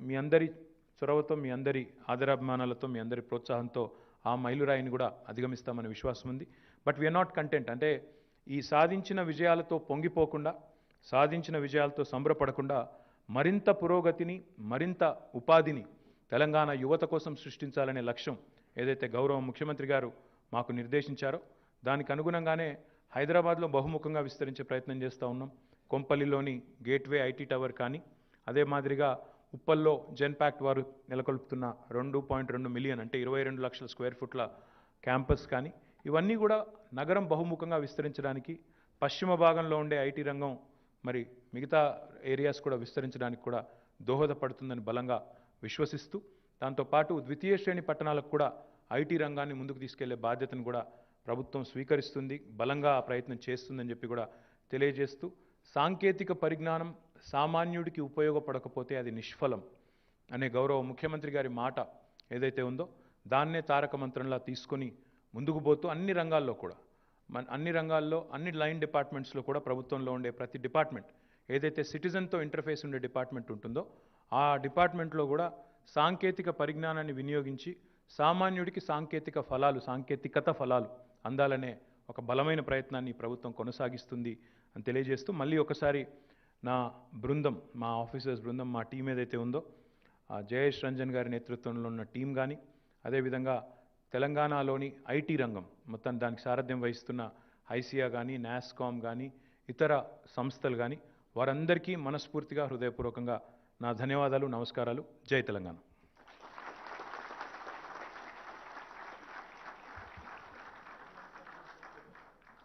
మీ అందరి చొరవతో, మీ అందరి ఆదరాభిమానాలతో, మీ అందరి ప్రోత్సాహంతో ఆ మైలురాయిని కూడా అధిగమిస్తామనే విశ్వాసం ఉంది. But we are not content. అంటే ఈ సాధించిన విజయాలతో పొంగిపోకుండా, సాధించిన విజయాలతో సంబరపడకుండా మరింత పురోగతిని, మరింత ఉపాధిని తెలంగాణ యువత కోసం సృష్టించాలనే లక్ష్యం ఏదైతే గౌరవ ముఖ్యమంత్రి గారు మాకు నిర్దేశించారో దానికి అనుగుణంగానే హైదరాబాద్లో బహుముఖంగా విస్తరించే ప్రయత్నం చేస్తూ ఉన్నాం. కొంపల్లిలోని గేట్వే ఐటీ టవర్ కానీ, అదే మాదిరిగా ఉప్పల్లో జెన్పాక్ట్ వారు నెలకొల్పుతున్న 2.2 మిలియన్, అంటే 22 లక్షల స్క్వేర్ ఫుట్ల క్యాంపస్ కానీ, ఇవన్నీ కూడా నగరం బహుముఖంగా విస్తరించడానికి, పశ్చిమ భాగంలో ఉండే ఐటీ రంగం మరి మిగతా ఏరియాస్ కూడా విస్తరించడానికి కూడా దోహదపడుతుందని బలంగా విశ్వసిస్తూ, దాంతోపాటు ద్వితీయ శ్రేణి పట్టణాలకు కూడా ఐటీ రంగాన్ని ముందుకు తీసుకెళ్లే బాధ్యతను కూడా ప్రభుత్వం స్వీకరిస్తుంది, బలంగా ఆ ప్రయత్నం చేస్తుందని చెప్పి కూడా తెలియజేస్తూ, సాంకేతిక పరిజ్ఞానం సామాన్యుడికి ఉపయోగపడకపోతే అది నిష్ఫలం అనే గౌరవ ముఖ్యమంత్రి గారి మాట ఏదైతే ఉందో దాన్నే తారక మంత్రంలా తీసుకొని ముందుకు పోతూ అన్ని రంగాల్లో కూడా, అన్ని లైన్ డిపార్ట్మెంట్స్లో కూడా ప్రభుత్వంలో ఉండే ప్రతి డిపార్ట్మెంట్ ఏదైతే సిటిజన్తో ఇంటర్ఫేస్ ఉండే డిపార్ట్మెంట్ ఉంటుందో ఆ డిపార్ట్మెంట్లో కూడా సాంకేతిక పరిజ్ఞానాన్ని వినియోగించి సామాన్యుడికి సాంకేతికత ఫలాలు అందాలనే ఒక బలమైన ప్రయత్నాన్ని ప్రభుత్వం కొనసాగిస్తుంది అని తెలియజేస్తూ, మళ్ళీ ఒకసారి నా బృందం, మా ఆఫీసర్స్ బృందం, మా టీం ఏదైతే ఉందో 𝗳 రంజన్ గారి నేతృత్వంలో ఉన్న టీం కానీ, అదేవిధంగా తెలంగాణలోని ఐటీ రంగం మొత్తం దానికి సారథ్యం వహిస్తున్న ఐసియా కానీ, నాస్కామ్ కానీ, ఇతర సంస్థలు కానీ, వారందరికీ మనస్ఫూర్తిగా హృదయపూర్వకంగా నా ధన్యవాదాలు, నమస్కారాలు. జై Telangana.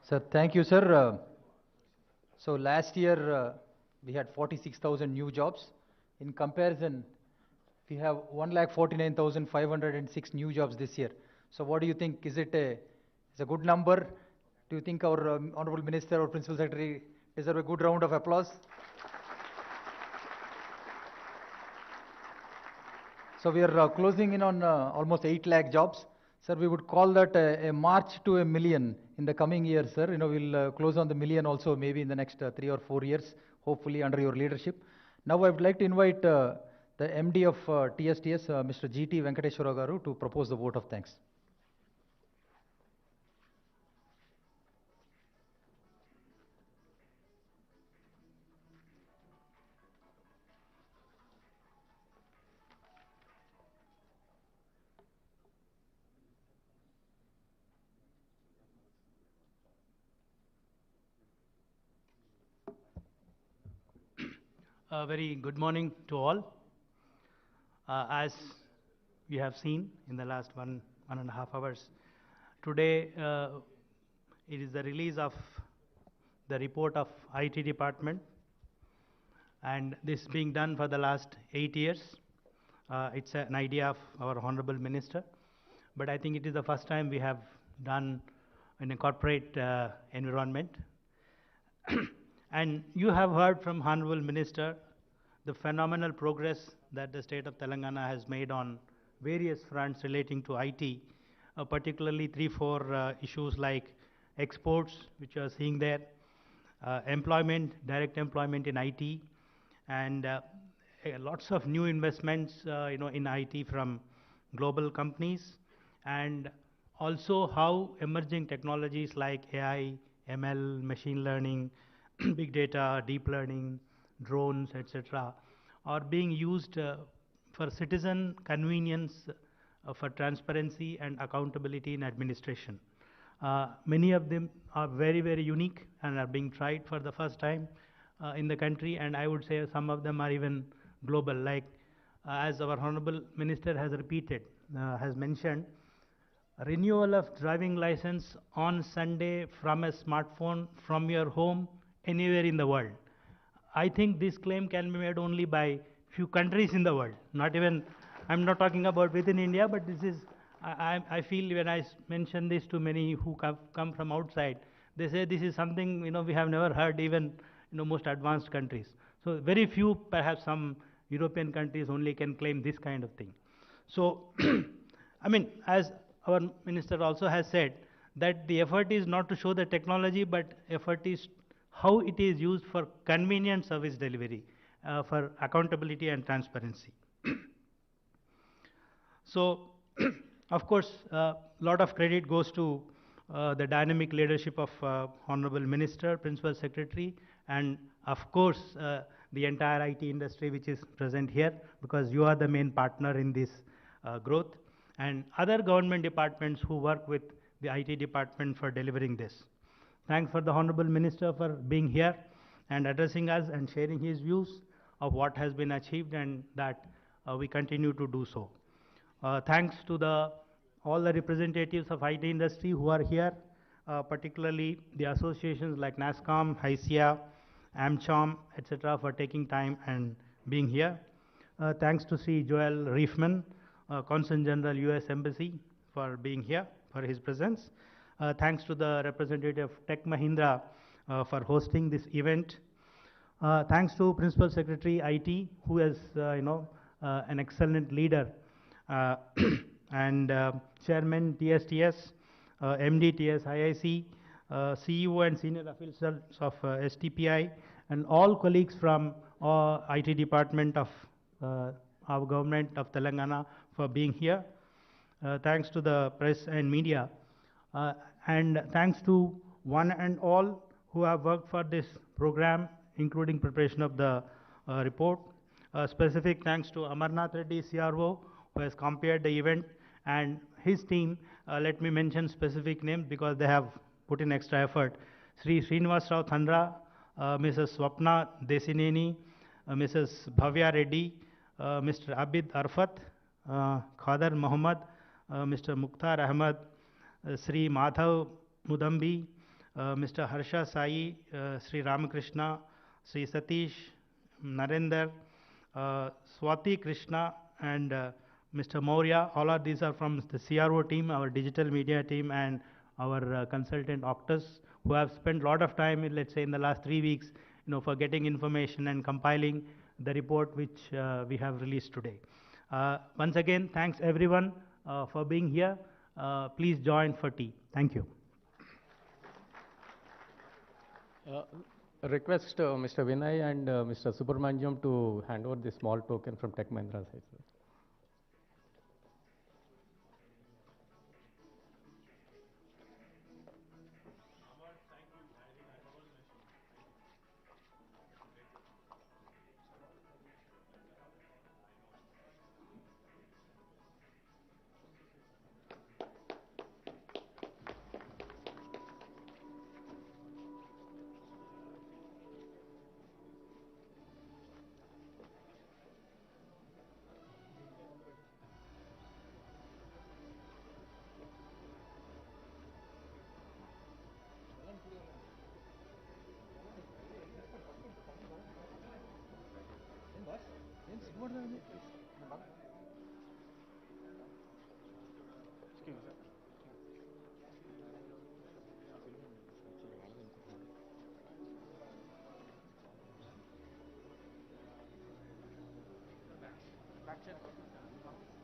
Sir, thank you, sir. So last year we had 46,000 new jobs. In comparison, we have 1,49,506 new jobs this year. So what do you think? Is it a good number? Do you think our Honorable Minister or Principal Secretary deserve a good round of applause? So we are closing in on almost 8 lakh jobs. Sir, we would call that a march to a million in the coming years, sir. We'll close on the million also maybe in the next 3 or 4 years, hopefully under your leadership. Now I would like to invite the MD of TSTS, Mr. 𝗳𝗏 to propose the vote of thanks. Very good morning to all. As we have seen in the last one and a half hours, today it is the release of the report of IT department, and this being done for the last 8 years. It's an idea of our Honorable Minister. but I think it is the first time we have done in a corporate environment. And you have heard from Honorable Minister the phenomenal progress that the state of Telangana has made on various fronts relating to IT, particularly 3-4 issues like exports, which you are seeing there, employment, direct employment in IT, and lots of new investments in IT from global companies, and also how emerging technologies like AI, ML, machine learning, big data, deep learning, drones, etc., are being used for citizen convenience, for transparency and accountability in administration. Many of them are very, very unique and are being tried for the first time in the country, and I would say some of them are even global, like as our Honorable Minister has repeated, has mentioned, renewal of driving license on Sunday from a smartphone from your home anywhere in the world. I think this claim can be made only by few countries in the world, not even, I'm not talking about within India, but this is, I feel when I mention this to many who come from outside, they say this is something, we have never heard even, most advanced countries. So very few, perhaps some European countries only can claim this kind of thing. So, I mean, as our minister also has said, that the effort is not to show the technology, but effort is how it is used for convenient service delivery, for accountability and transparency. So, of course, a lot of credit goes to the dynamic leadership of Honorable Minister, Principal Secretary, and of course, the entire IT industry which is present here, because you are the main partner in this growth, and other government departments who work with the IT department for delivering this. Thanks for the Honorable Minister for being here and addressing us and sharing his views of what has been achieved, and that we continue to do so. Thanks to all the representatives of IT industry who are here, particularly the associations like NASSCOM, HYCIA, AmCham, etc., for taking time and being here. Thanks to Sri Joel Reifman, Consul General US Embassy, for being here, for his presence. Thanks to the representative of Tech Mahindra for hosting this event. Thanks to Principal Secretary IT, who is an excellent leader, and Chairman TSTS, MD TSIIC, CEO and senior officials of STPI, and all colleagues from IT department of our government of Telangana for being here. Thanks to the press and media, and thanks to one and all who have worked for this program, including preparation of the report. Specific thanks to Amarnath Reddy, CRO, who has compared the event, and his team. Let me mention specific names because they have put in extra effort. Sri Srinivas Rao Thandra, Mrs. Swapna Desineni, Mrs. Bhavya Reddy, Mr. Abid Arfat, Khadar Muhammad, Mr. Mukhtar Ahmed, Sri Madhav Mudambi, Mr. Harsha Sai, Sri Ramakrishna, Sri Satish, Narendra, Swati Krishna, and Mr. Maurya. All of these are from the CRO team, our digital media team, and our consultant Octus, who have spent a lot of time, let's say in the last 3 weeks, for getting information and compiling the report which we have released today. Once again, thanks everyone for being here. Please join for tea. Thank you. Request Mr. Vinay and Mr. Subramaniam to hand over the small token from Tech Mahindra side. fraction.